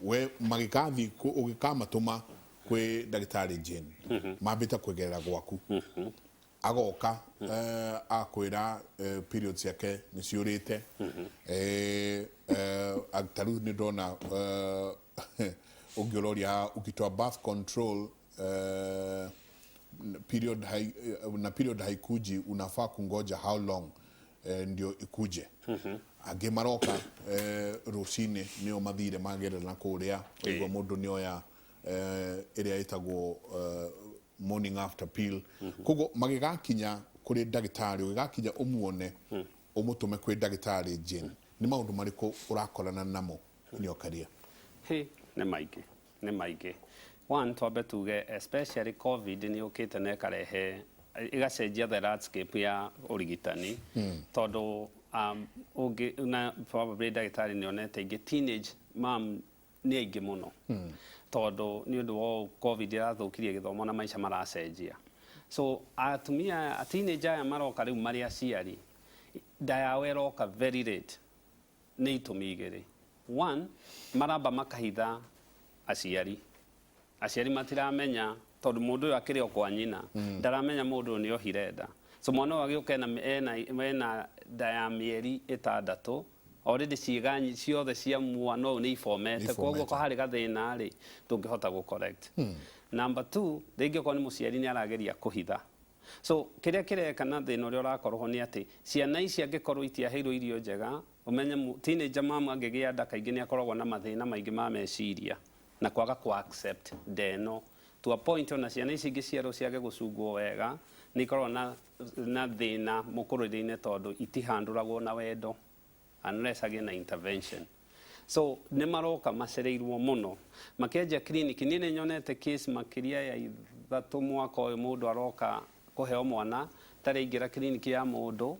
we magĩgathi ũgĩkamatũma kwĩ ndagĩtarĩ Jane mambĩte kwĩgerera gwaku agoka akwĩra periods yake nĩ ciũrĩte tarĩu nĩ ndona ũngĩũroria ũkitoa birth control period haikuji unafaa kungoja how long ndio ikuje. Angĩ maroka rũcinĩ nĩo mathire magerera na kũrĩa ũguo mũndũ nĩoya ĩrĩa ĩtagwo morning after pill. Koguo magĩgakinya kũrĩ ndagĩtarĩ ũgĩgakinya ũmuone ũmũtũme kwĩ ndagĩtarĩ Jane, nĩ maũndũ marĩkũ ũrakorana namo nĩokaria? Nĩ maingĩ. One, twambe tuge especially COVID nĩ ũkĩte na ĩkarehe igacenjia the landscape ya ũrigitani tondũ na probably ndagĩtarĩ nĩonete ingĩ teenage mom nĩ aingĩ mũno tondũ nĩ ũndũ wa COVID ĩrathũkirie gĩthomo na maica maracenjia. So atumia teenager aya maroka rĩu marĩ aciari, nda yao ĩroka very late nĩ itũmi igĩrĩ. One, maramba makahitha aciari matiramenya tondũ mũndũ ũyũ akĩrĩ o kwa nyina ndaramenya mũndũ ũyũ nĩ ohire nda. So mwana ũyũ agĩũka ena nda ya mĩeri 6 already ciĩga ciothe cia mwana ũyũ nĩ ifomete, koguo ko harĩ gathĩna rĩ tũngĩhota gũ correct. Number 2, rĩngĩ okorwo nĩ mũciari nĩ arageria kũhitha. So kĩrĩa kĩrekana thĩna ũrĩa ũrakorwo ho nĩ atĩ ciana ici angĩkorwo itiaheirwo irio njega, ũmenye teenager mama angĩgĩa nda kaingĩ nĩ akoragwo na mathĩna maingĩ ma meciria na kwaga kũ accept ndeno to a point ona ciana ici ingĩ ciarwo ciage gũcungwo wega nĩ ikoragwo na thĩna mũkũrĩre-inĩ tondũ itihandũragwo na wendo unless agĩe na intervention. So nĩ maroka macereirwo mũno makĩanjia kliniki. Niĩ nĩ nyonete case makĩria ya 3 mwaka ũyũ mũndũ aroka kũheo mwana tarĩ aingĩra kliniki ya mũndũ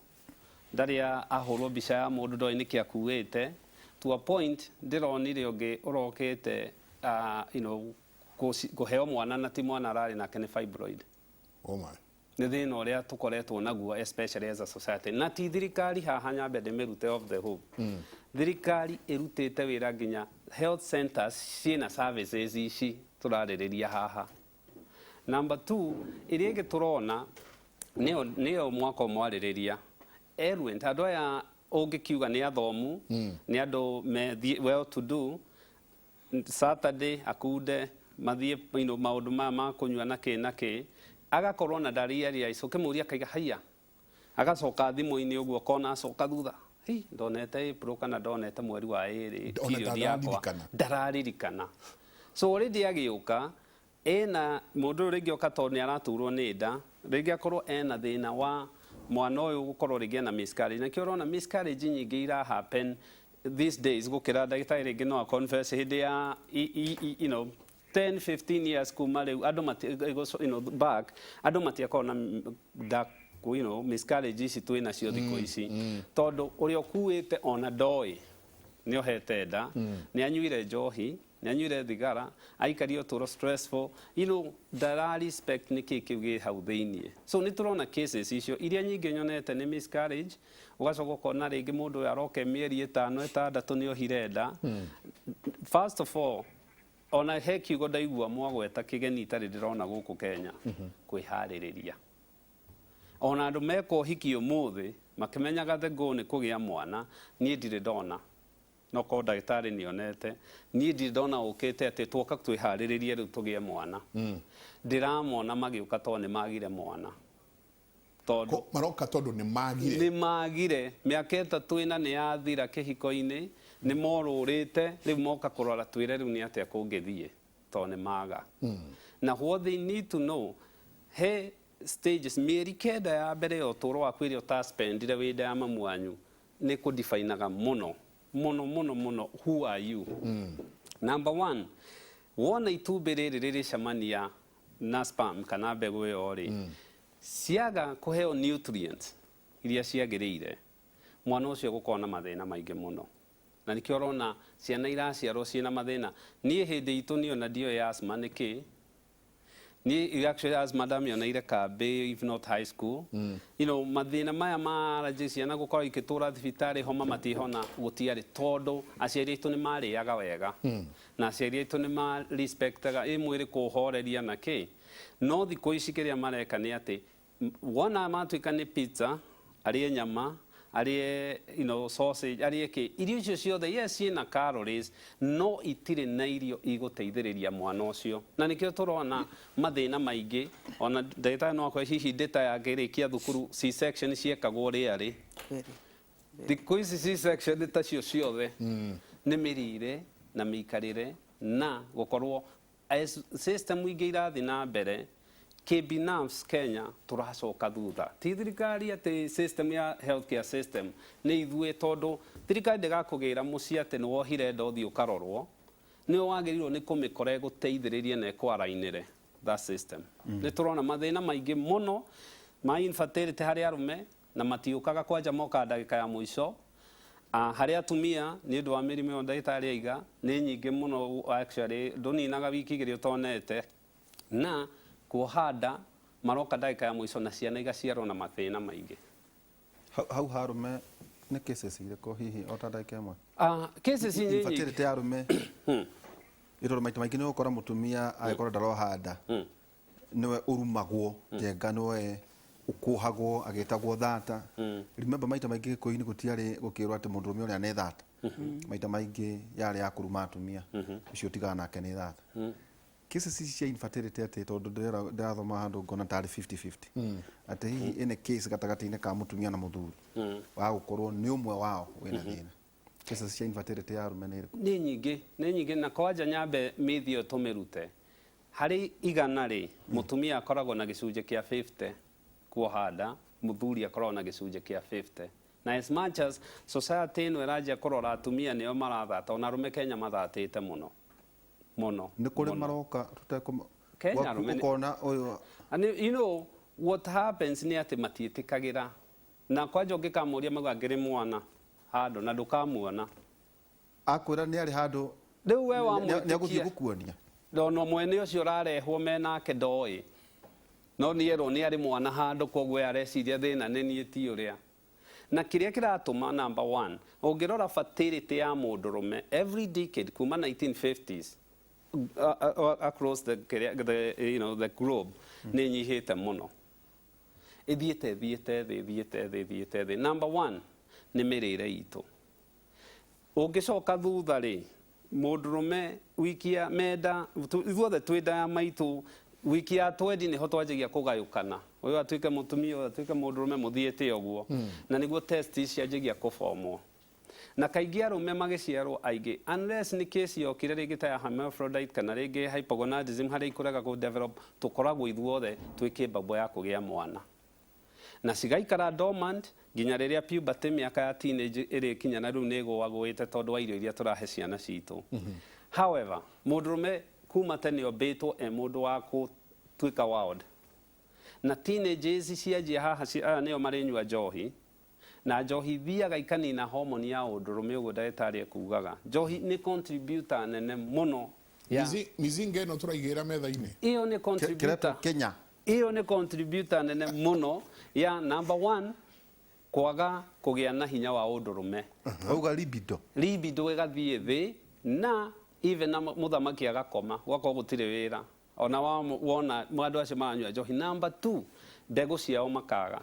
ndarĩ ahũrwo mbica ya mũndũ ndoĩ nĩkĩ akuĩte to a point ndĩronire ũngĩ ũrokĩte kũheo mwana na ti mwana ararĩ nake nĩ fibroid. Oh my. Nĩ thĩna ũrĩa tũkoretwo naguo especially as a society. Na ti thirikari haha nyambe ndĩmĩrute off the hook. Thirikari ĩrutĩte wĩra nginya health centers ciĩna services ici tũrarĩrĩria haha. Number 2, ĩrĩa ĩngĩ tũrona nĩyo mwaka mwarĩrĩria erwent andũ aya ũngĩkiuga nĩ athomu nĩ andũ well to do Saturday akunde mathiĩ maũndũ maya ma kũnyua na kĩ agakorwo na ndariaria icoke mũria kaiga haiya agacoka thimũ-inĩ ũguo kona acoka thutha ndonete April kana ndonete mweri wa 2 period yakwa ndararirikana. So already agĩũka ena mũndũ rĩngĩ oka tondũ nĩ araturwo nĩ nda rĩngĩ akorwo ena thĩna wa mwana ũyũ gũkorwo rĩngĩ na miscarriage. Na kĩo ũrona miscarriage nyingĩ ira happen these days gũkĩra ndagĩtarĩ rĩngĩ no confess hĩndĩ ya 10-15 years kuma rĩu andũ back andũ matiakorwo na miscarriage ici twĩ nacio thikũ ici tondũ ũrĩa ũkuĩte ona ndoĩ nĩ ohete nda nĩ anyuire njohi nĩ anyuire thigara aikario ũtũũro stressful ndara respect nĩkĩ kĩu gĩ hau thĩiniĩ. So nĩ tũrona cases icio iria nyingĩ nyonete nĩ miscarriage ũgacoka ũkona rĩngĩ mũndũ ũyũ aroka mĩeri 5-6 nĩ ohire nda. First of all ona he kiugo ndaigua mwagweta kĩgeni itarĩ ndĩrona gũkũ Kenya kwĩharĩrĩria. Ona andũ meka ũhiki ũmũthĩ makĩmenyaga the goal nĩ kũgĩa mwana niĩ ndirĩ ndona no ko ndagĩtarĩ nĩonete niĩ ndona ũkĩte atĩ twoka twĩharĩrĩrie rĩu tũgĩe mwana ndĩramona magĩũka tondũ nĩ magire mwana tondũ maroka tondũ nĩ magire mĩaka ĩtatũ ĩna nĩ yathira kĩhiko-inĩ nĩ morũrĩte rĩu moka kũrora twĩre rĩu nĩ atĩa kũngĩthiĩ tondũ nĩ maga na what they need to know he stages mĩeri kenda ya mbere ya ũtũũro waku ĩrĩa ũtaspendire wĩ nda ya mamu wanyu nĩ kũdifainaga mũno who are you number one wona itumbĩ rĩrĩ rĩrĩcemania na sperm kana mbegũ ĩyo rĩ ciaga kũheo nutrients iria ciagĩrĩire mwana ũcio gũkorwo na mathĩna maingĩ mũno na nĩkĩo ũrona ciana iraciarwo ciĩna mathĩna niĩ hĩndĩ itũ niona ndioĩ asthma nĩkĩ niĩ actually asthma ndamĩoneire kambĩ if not high school you know mathĩna maya ma allergy ciana gũkorwo ikĩtũra thibitarĩ homa matihona gũtiarĩ tondũ aciari aitũ nĩ marĩaga wega na aciari aitũ nĩ ma respectaga mwĩrĩ kũhoreria na kĩ no thikũ ici kĩrĩa mareka nĩ atĩ wona matuĩka nĩ pizza arĩe nyama arĩe sausage arĩe kĩ irio icio ciothe yes ciĩna calories no itirĩ na irio igũteithĩrĩria mwana ũcio na nĩkĩo tũrona mathĩna maingĩ ona ndagĩtarĩ no akore hihi ndĩta yakĩrĩkia thukuru C-section ciekagwo rĩarĩ thikũ ici C-section tacio ciothe nĩ mĩrĩire na mĩikarĩre na gũkorwo system ingĩ irathiĩ na mbere kĩbinafsi Kenya tũracoka thutha ti thirikari atĩ system ya healthcare system nĩ ithuĩ tondũ thirikari ndĩgakũgĩra mũciĩ atĩ nĩ wohire nda ũthiĩ ũkarorwo nĩ wagĩrĩirwo nĩ kũmĩkora ĩgũteithĩrĩrie na ĩkwarainĩre that system nĩ tũrona mathĩna maingĩ mũno ma infertility harĩ arũme na matiũkaga kwanja moka ndagĩka ya mũico harĩ atumia nĩ ũndũ wa mĩrimũ ĩyo ndagĩtarĩ aiga nĩ nyingĩ mũno actually ndũninaga wiki igĩrĩ ũtonete na kuohanda maroka ndagĩka ya mũico na ciana igaciarwo na mathĩna maingĩ hau harũme nĩ cases irĩkũ hihi o ta ndagĩka ĩmwe cases nyingĩ infertility ya arũme ĩrora maita maingĩ nĩ gũkora mũtumia agĩkorwo ndarohanda nĩwe ũrumagwo njenga nĩwe ũkũhagwo agĩtagwo thata remember maita maingĩ gĩkũyũ-inĩ gũtiarĩ gũkĩrwo atĩ mũndũrũme ũrĩa nĩ thata maita maingĩ yarĩ ya kũruma atumia ũcio tigaga nake nĩ thata cases cia infertility atĩ tondũ ndĩrathoma handũ ngona tarĩ 50-50 atĩ hihi ĩnĩ case gatagatĩ-inĩ ka mũtumia na mũthuri wa gũkorwo nĩ ũmwe wao wĩna thĩna cases cia infertility ya arũme nĩ irĩkũ nĩ nyingĩ na kwanja nyambe mĩthi ĩyo tũmĩrute harĩ igana rĩ mũtumia akoragwo na gĩcunjĩ kĩa 50 kuohanda mũthuri akoragwo na gĩcunjĩ kĩa 50 na as much as society ĩno ĩranjia kũrora atumia nĩo marathata ona arũme Kenya mathatĩte mũno nĩ kũrĩ maroka ũkona you know what happens nĩ atĩ matiĩtĩkagĩra na kwanja ũngĩkamũria mauga ngĩrĩ mwana handũ na ndũkamuona akwĩra nĩ arĩ handũ rĩu we nĩagũthiĩ gũkuonia no mwene ũcio ũrarehwo menake ndoĩ no nĩerwo nĩ arĩ mwana handũ koguo areciria thĩna nĩ niĩ ti ũrĩa na kĩrĩa kĩratũma number one ũngĩrora fertility ya mũndũrũme every decade kuma 1950s across the globe nĩ nyihĩte mũno ithiĩte thĩ number one nĩ mĩrĩre itũ ũngĩcoka thutha rĩ mũndũrũme wiki ya menda ithuothe twĩ nda ya maitũ wiki ya 20 nĩho twanjagia kũgayũkana ũyũ atuĩke mũtumia ũyũ atuĩke mũndũrũme mũthiĩte ũguo na nĩguo test cianjagia kũbomwo na kaingĩ arũme magĩciarwo aingĩ unless nĩ case yokire rĩngĩ ta ya hermaphrodite kana rĩngĩ hypogonadism harĩa ikũrega gũdevelop tũkoragwo ithuothe twĩ kĩmbabo ya kũgĩa mwana na cigaikara dormant nginya rĩrĩa puberty mĩaka ya teenage ĩrĩkinya na rĩu nĩ ĩgũagũĩte tondũ wa irio iria tũrahe ciana citũ however mũndũrũme kuma tene ombĩtwo mũndũ wa gũtuĩka wild na teenagers cianjia haha aya nĩo marĩnyua njohi na njohi thiaga ikanina homoni ya ũndũrũme ũguo ndagĩtarĩ ekugaga njohi nĩ contributor nene mũno mizinga ĩno tũraigĩra metha-inĩ iyo nĩ contributor Kenya iyo nĩ contributor nene mũno ya number one kwaga kũgĩa na hinya wa ũndũrũme auga libido ĩgathiĩ thĩ na even na mũthamaki agakoma gwakorwo gũtirĩ wĩra ona wona andũ acio maranyua njohi number two mbegũ ciao makaga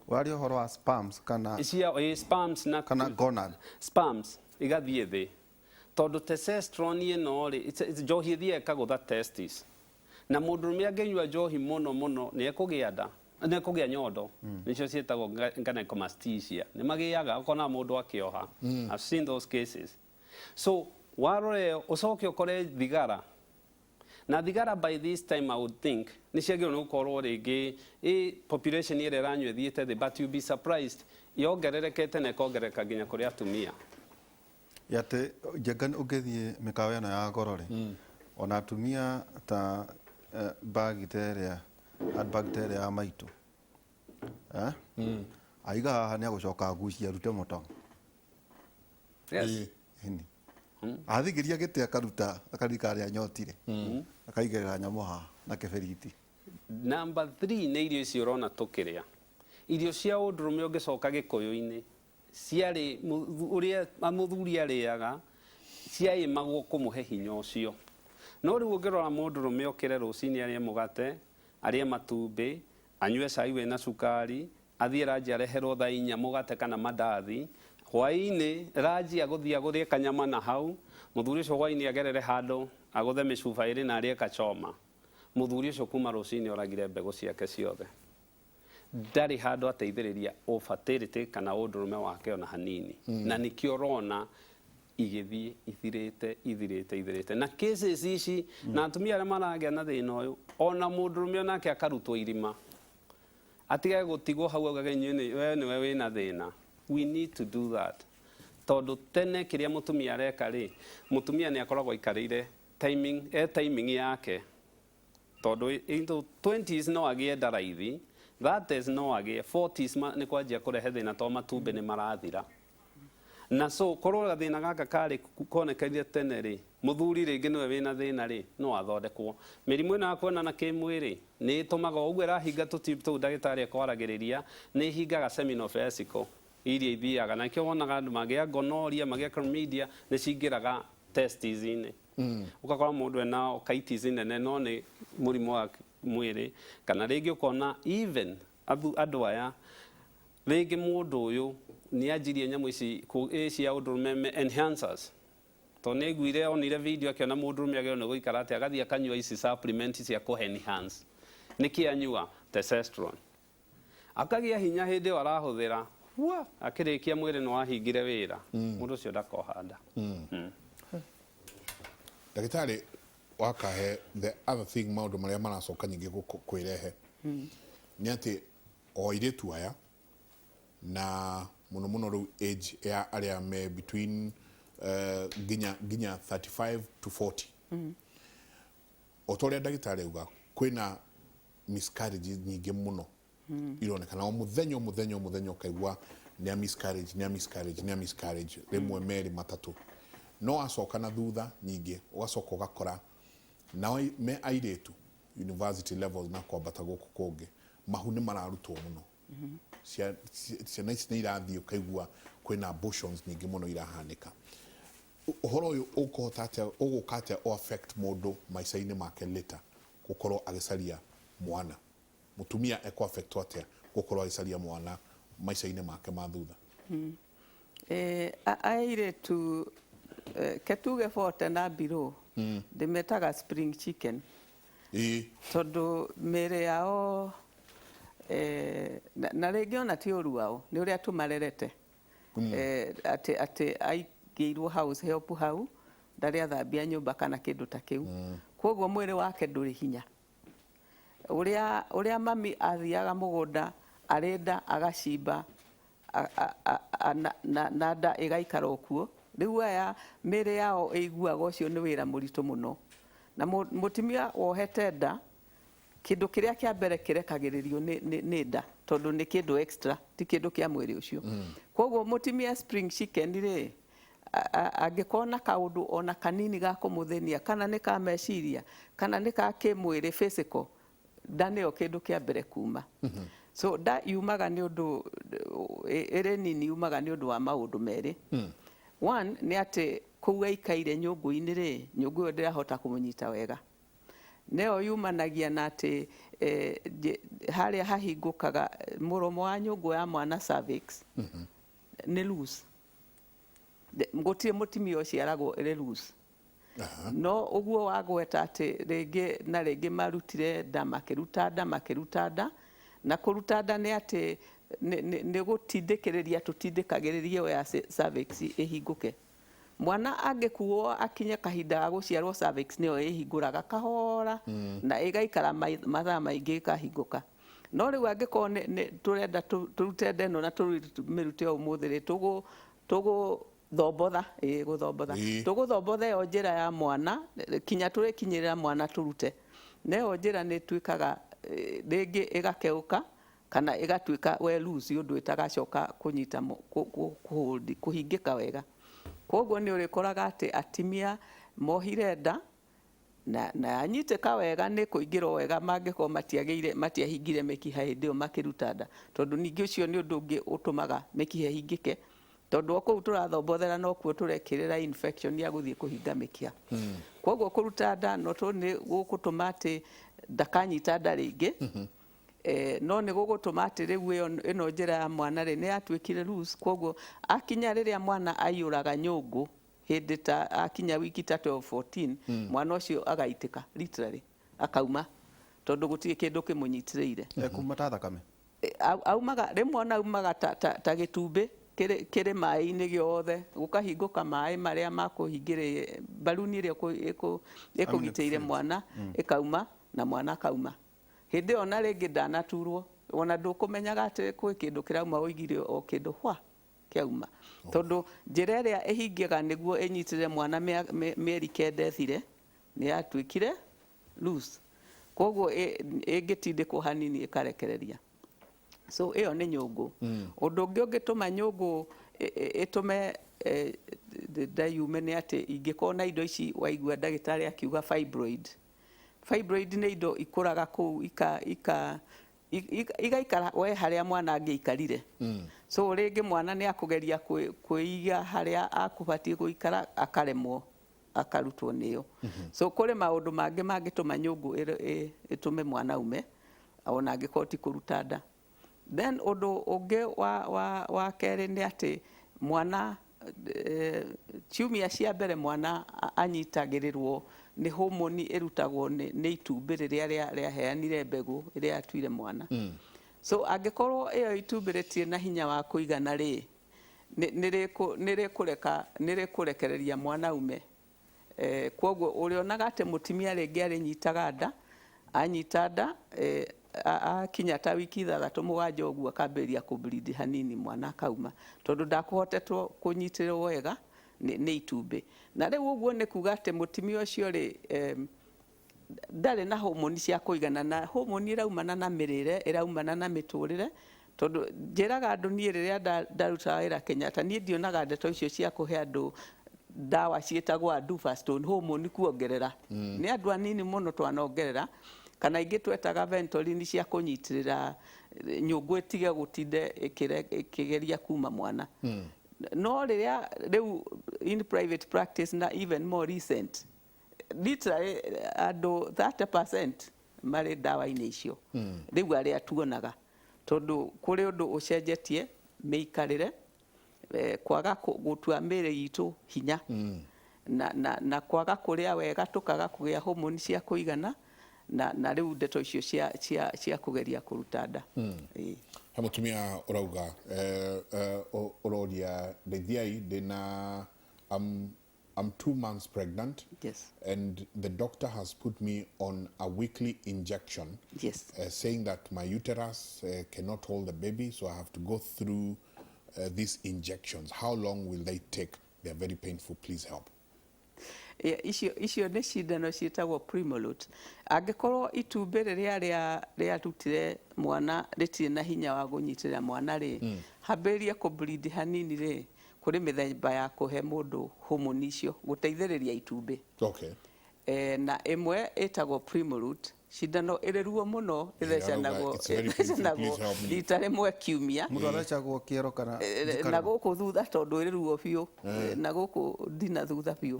waria ũhoro wa spams kana sperms na kana gonad spams igathiĩ thĩ tondũ testosterone ĩno rĩ njohi ĩthiĩ ĩkagũtha testis na mũndũrũme angĩnyua njohi mũno mũno nĩ ekũgĩa nda nĩ ekũgĩa nyondo nĩcio ciĩtagwo gynecomastia nĩ magĩaga ũkona mũndũ akĩoha I've seen those cases so warore ũcoke ũkore thigara na thigara by this time I would think nĩ ciagĩrĩirwo nĩ gũkorwo rĩngĩ population ĩrĩa ĩranyua ĩthiĩte thĩ but you'll be surprised yongererekete na ĩkongerereka nginya kũrĩ atumia yate Njenga ũngĩthiĩ mĩkawa ĩno ya goro rĩ ona atumia ta bacteria ya maitũ aiga haha nĩ agũcoka agucia arute mũtong yes athigĩria gĩtĩ akaruta akarika anyotire akaigĩrĩra nyamũ haha na kĩberiti. Number 3 nĩ irio icio ũrona tũkĩrĩa irio cia ũndũrũme ũngĩcoka gĩkũyũ-inĩ ciarĩ ũrĩa mũthuri arĩaga ciaĩmagwo kũmũhe hinya ũcio no rĩu ũngĩrora mũndũrũme ũkĩre rũcinĩ arĩe mũgate arĩe matumbĩ anyue cai wĩna cukari athiĩ ranji areherwo thaa 4 mũgate kana mandathi hwaĩ-inĩ ranji agũthiĩ agũrĩe kanyama na hau mũthuri ũcio hwaĩ-inĩ agerere handũ agũthe mĩcuba ĩrĩ na arĩe kachoma mũthuri ũcio kuma rũcinĩ oragire mbegũ ciake ciothe ndarĩ handũ ateithĩrĩria fertility kana ũndũrũme wake ona hanini na nĩkĩo ũrona igĩthiĩ ithirĩte na cases ici na atumia arĩa maragĩa na thĩna ũyũ ona mũndũrũme onake akarutwo irima atigage gũtigwo hau augaga we nĩwe wĩna thĩna we need to do that tondũ tene kĩrĩa mũtumia areka rĩ mũtumia nĩ akoragwo aikarĩire timing yake tondũ into 20s no agĩe nda raithi 30s no agĩe 40s nĩ kwanjia kũrehe thĩna tondũ matumbĩ nĩ marathira na so korwo gathĩna gaka karĩ konekanire tene rĩ mũthuri rĩngĩ nĩwe wĩna thĩna rĩ no athondekwo mĩrimũ ĩno ya kuonana kĩmwĩrĩ nĩ ĩtũmaga ũguo ĩrahinga tũtibu tũu ndagĩtarĩ akwaragĩrĩria nĩ ihingaga seminal vesicle iria ithiaga na kĩo wonaga andũ magĩa gonorrhea magĩa chlamydia nĩ cingĩraga testis-inĩ ũgakora mũndũ ena otitis nene no nĩ mũrimũ wa mwĩrĩ kana rĩngĩ ũkona even andũ aya rĩngĩ mũndũ ũyũ nĩ anjirie nyamũ ici cia ũndũrũme enhancers to nĩ aiguire onire video akĩona mũndũrũme agĩrĩirwo nĩ gũikara atĩ agathiĩ akanyua ici supplement cia kũ enhance nĩkĩ anyua testosterone akagĩa hinya hĩndĩ ĩyo arahũthĩra akĩrĩkia mwĩrĩ nĩ wahingire wĩra mũndũ ũcio ndakoha nda. Ndagĩtarĩ Wakahe, the other thing maũndũ marĩa maracoka nyingĩ kwĩrehe nĩ atĩ o airĩtu aya na mũno mũno rĩu age ya arĩa me between nginya 35 to 40 o ta ũrĩa ndagĩtarĩ auga kwĩna miscarriages nyingĩ mũno ironekana o mũthenya ũkaigua nĩ miscarriage rĩmwe merĩ matatũ no acoka na thutha nyingĩ ũgacoka ũgakora na me airĩtu university levels na kwambata gũkũ kũngĩ mahu nĩ mararutwo mũno ciana ici nĩ irathiĩ ũkaigua kwĩna abortions nyingĩ mũno irahanĩka ũhoro ũyũ ũgũka atĩa o affect mũndũ maica-inĩ make later gũkorwo agĩcaria mwana mũtumia eko affect atĩa gũkorwo agĩcaria mwana maica-inĩ make ma thutha airĩtu ketuge 40 na below ndĩmetaga spring chicken tondũ mĩĩrĩ yao na rĩngĩ ona ti ũru wao nĩ ũrĩa tũmarerete atĩ aigĩirwo house help hau ndarĩ athambia nyũmba kana kĩndũ ta kĩu kwoguo mwĩrĩ wake ndũrĩ hinya ũrĩa mami athiaga mũgũnda arenda agacimba na nda ĩgaikara okuo rĩu aya mĩĩrĩ yao ĩiguaga ũcio nĩ wĩra mũritũ mũno na mũtumia wohete nda kĩndũ kĩrĩa kĩa mbere kĩrekagĩrĩrio nĩ nda tondũ nĩ kĩndũ extra ti kĩndũ kĩa mwĩrĩ ũcio kwoguo mũtumia spring chicken rĩ angĩkorwo na kaũndũ ona kanini ga kũmũthĩnia kana nĩ ka meciria kana nĩ ka kĩmwĩrĩ physical nda nĩyo kĩndũ kĩa mbere kuma so nda yumaga nĩ ũndũ ĩrĩ nini yumaga nĩ ũndũ wa maũndũ merĩ one nĩ atĩ kũu aikaire nyũngũ-inĩ rĩ nyũngũ ĩyo ndĩrahota kũmũnyita wega nĩyo yumanagia na atĩ harĩa hahingũkaga mũromo wa nyũngũ ya mwana cervix nĩ loose gũtirĩ mũtumia ũciaragwo ĩrĩ loose. No ũguo wagweta atĩ rĩngĩ na rĩngĩ marutire nda makĩruta nda na kũruta nda nĩ atĩ nĩ gũtindĩkĩrĩria tũtindĩkagĩrĩria ya cervix ĩhingũke. Mwana angĩkuo akinye kahinda ga gũciarwo cervix nĩyo ĩhingũraga kahora na ĩgaikara mathaa maingĩ ĩkahingũka. No rĩu angĩkorwo tũrenda tũrute nda ĩno na tũmĩrute ũmũthĩ tũgũthombotha tũgũthombotha ĩyo njĩra ya mwana kinya tũrĩkinyĩrĩra mwana tũrute. Na ĩyo njĩra nĩ ĩtuĩkaga rĩngĩ ĩgakeũka kana ĩgatuĩka we loose ũndũ ĩtagacoka kũnyita kũhingĩka wega. Koguo nĩ ũrĩkoraga atĩ atimia mohire nda na anyitĩka wega nĩ kũingĩra wega mangĩkorwo matiahingire mĩkiha hĩndĩ ĩyo makĩruta nda, tondũ ningĩ ũcio nĩ ũndũ ũngĩ ũtũmaga mĩkiha ĩhingĩke, tondũ o kũu tũrathombothera nokuo tũrekĩrĩra infection ya gũthiĩ kũhinga mĩkiha. Koguo kũruta nda no nĩ gũgũtũma atĩ ndakanyita nda rĩngĩ, no nĩ gũgũtũma atĩ rĩu ĩno njĩra ya mwana nĩ yatuĩkire loose. Koguo akinya rĩrĩa mwana aiyũraga nyũngũ hĩndĩ ta akinya wiki ta 12-14 mwana ũcio agaitĩka literally akauma, tondũ gũtirĩ kĩndũ kĩmũnyitĩrĩire. Kuma ta thakame aumaga rĩmwe ona aumaga ta gĩtumbĩ kĩrĩ maĩ-inĩ gĩothe, gũkahingũka maĩ marĩa makũhingĩrĩire baluni ĩrĩa ĩkũgitĩire mwana ĩkauma na mwana akauma. Hĩndĩ ĩyo na rĩngĩ ndanaturwo ona ndũkũmenyaga atĩ kwĩ kĩndũ kĩrauma ũigire o kĩndũ kĩauma, tondũ njĩra ĩrĩa ĩhingaga nĩguo ĩnyitĩrĩre mwana mĩeri 9 ĩthire nĩ yatuĩkire loose. Koguo ĩngĩtindĩkwo hanini ĩkarekereria. So ĩyo nĩ nyũngũ. Ũndũ ũngĩ ũngĩtũma nyũngũ ĩtũme nda yume nĩ atĩ ingĩkorwo na indo ici waigua ndagĩtarĩ akiuga fibroid. Fibroid nĩ indo ikũraga kũu igaikara we harĩa mwana angĩikarire. So rĩngĩ mwana nĩ akũgeria kwĩiga harĩa akũbatiĩ gũikara akaremwo akarutwo nĩyo. So kũrĩ maũndũ mangĩ mangĩtũma nyũngũ ĩtũme mwana ume ona angĩkorwo ti kũruta nda. Then ũndũ ũngĩ wa kerĩ nĩ atĩ mwana ciumia cia mbere mwana anyitagĩrĩrwo nĩ homoni ĩrutagwo nĩ itumbĩ rĩrĩa rĩaheanire mbegũ ĩrĩa yatuire mwana. So angĩkorwo ĩyo itumbĩ rĩtirĩ na hinya wa kũigana nĩ rĩkũrekereria mwana ume. Koguo ũrĩonaga atĩ mũtumia rĩngĩ arĩnyitaga nda, anyita nda akinya ta wiki 3-7 ũguo akambĩrĩria kũbleed hanini mwana akauma, tondũ ndakũhotetwo kũnyitĩrĩrwo wega nĩ itumbĩ. Na rĩu ũguo nĩ kuga atĩ mũtumia ũcio ndarĩ na homoni cia kũigana, na homoni ĩraumana na mĩrĩre, ĩraumana na mĩtũrĩre, tondũ njĩraga andũ niĩ rĩrĩa ndarutaga wĩra Kenyatta niĩ ndionaga ndeto icio cia kũhe andũ ndawa ciĩtagwo Dufaston homoni kuongerera. Nĩ andũ anini mũno twanongerera, kana ingĩ twetaga Ventolin cia kũnyitĩrĩra nyũngũ ĩtige gũtinde ĩkĩgeria kuma mwana. No rĩrĩa rĩu in private practice na even more recent literally andũ 30% marĩ ndawa-inĩ icio rĩu arĩa tuonaga, tondũ kũrĩ ũndũ ũcenjetie mĩikarĩre, kwaga gũtua mĩĩrĩ itũ hinya na kwaga kũrĩa wega tũkaga kũgĩa homoni cia kũigana na rĩu ndeto icio cia kũgeria kũruta nda. He mũtumia ũrauga ũroria ndeithiai ndĩna I'm 2 months pregnant. Yes. And the doctor has put me on a weekly injection. Yes. Saying that my uterus cannot hold the baby, so I have to go through these injections. How long will they take? They are very painful. Please help. Icio nĩ cindano ciĩtagwo Primolot. Angĩkorwo itumbĩ rĩrĩa rĩarutire mwana rĩtirĩ na hinya wa kũnyitĩrĩra mwana hambĩrĩrie kũbleed hanini kũrĩ mĩthemba ya kũhe mũndũ homoni icio gũteithĩrĩria itumbĩ. Okay. Na ĩmwe ĩtagwo Primolot. Cindano ĩrĩ ruo mũno ĩthecanagwo rita rĩmwe kiumia. Mũndũ athecagwo kĩero kana na gũkũ thutha tondũ ĩrĩ ruo biũ, na gũkũ ndina thutha biũ.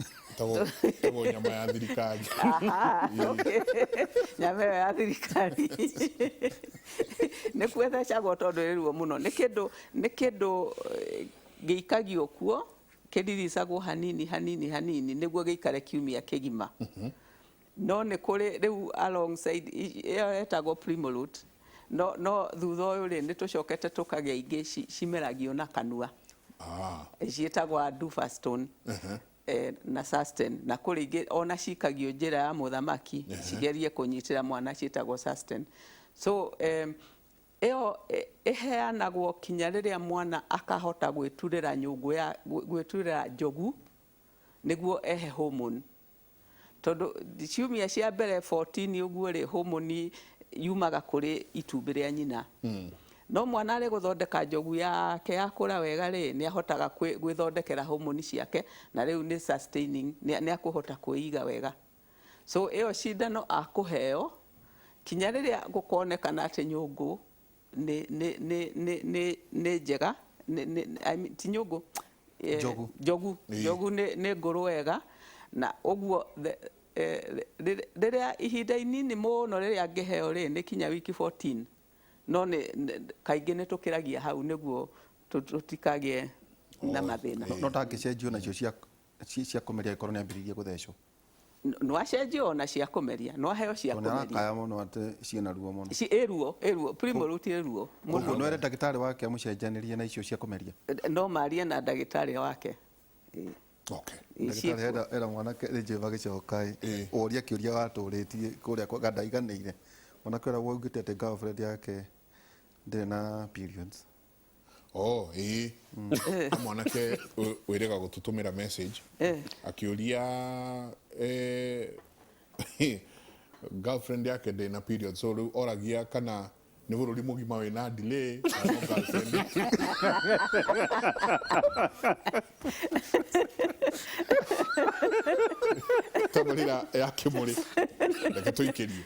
Tagwo nyama ya thirikari. Nyama ĩyo ya thirikari. Nĩkuo ĩthecagwo tondũ ĩrĩ ruo mũno. Nĩ kĩndũ gĩikagio kuo kĩriricagwo hanini nĩguo gĩikare kiumia kĩgima. No nĩ kũrĩ rĩu alongside ĩyo etagwo Primoroot, no thutha ũyũ rĩ nĩ tũcokete tũkagĩa ingĩ cimeragio na kanua ciĩtagwo Dufferstone na Susten, na kũrĩ ingĩ ona cikagio njĩra ya mũthamaki cigerie kũnyitĩra mwana ciĩtagwo Susten. So ĩyo ĩheanagwo kinya rĩrĩa mwana akahota gwĩturĩra nyũngũ ya gwĩturĩra njogu nĩguo ehe hormone. Tondũ ciumia cia mbere 14 ũguo rĩ hormone yumaga kũrĩ itumbĩ rĩa nyina. No mwana arĩ gũthondeka njogu yake yakũra wega rĩ nĩ ahotaga gwĩthondekera hormone ciake na rĩu nĩ sustaining, nĩ akũhota kwĩiga wega. So ĩyo cindano akũheo kinya rĩrĩa gũkonekana atĩ nyũngũ nĩ njega, ti nyũngũ, njogu nĩ ngũrũ wega, na ũguo rĩrĩa ihinda inini mũno rĩrĩa angĩheo rĩ nĩ kinya wiki 14, no kaingĩ nĩ tũkĩragia hau nĩguo tũtikagĩe na mathĩna. No tangĩcenjio nacio cia kũmeria angĩkorwo nĩ ambĩrĩirie gũthecwo? No acenjio na cia kũmeria, no aheo cia kũmeria. Kaya mũno atĩ ciĩna ruo mũno. Ruo Primoroot ruo. Ũguo no ere ndagĩtarĩ wake amũcenjanĩrie na icio cia kũmeria? No marie na ndagĩtarĩ wake. Ndagĩtarĩ era mwanake rĩnjĩ magĩcoka ũria kĩũria watũrĩtie kũrĩa kwa ndaiganĩire. Mwanake ũrĩa waugĩte atĩ girlfriend yake ndĩrĩ na periods. Mwanake wĩrĩga gũtũtũmĩra message akĩũria girlfriend yake ndĩrĩ na periods, so rĩu oragia kana nĩ bũrũri mũgima wĩna delay kana girlfriend. Tabarĩra ya kĩmũrĩ reke tũikĩrie.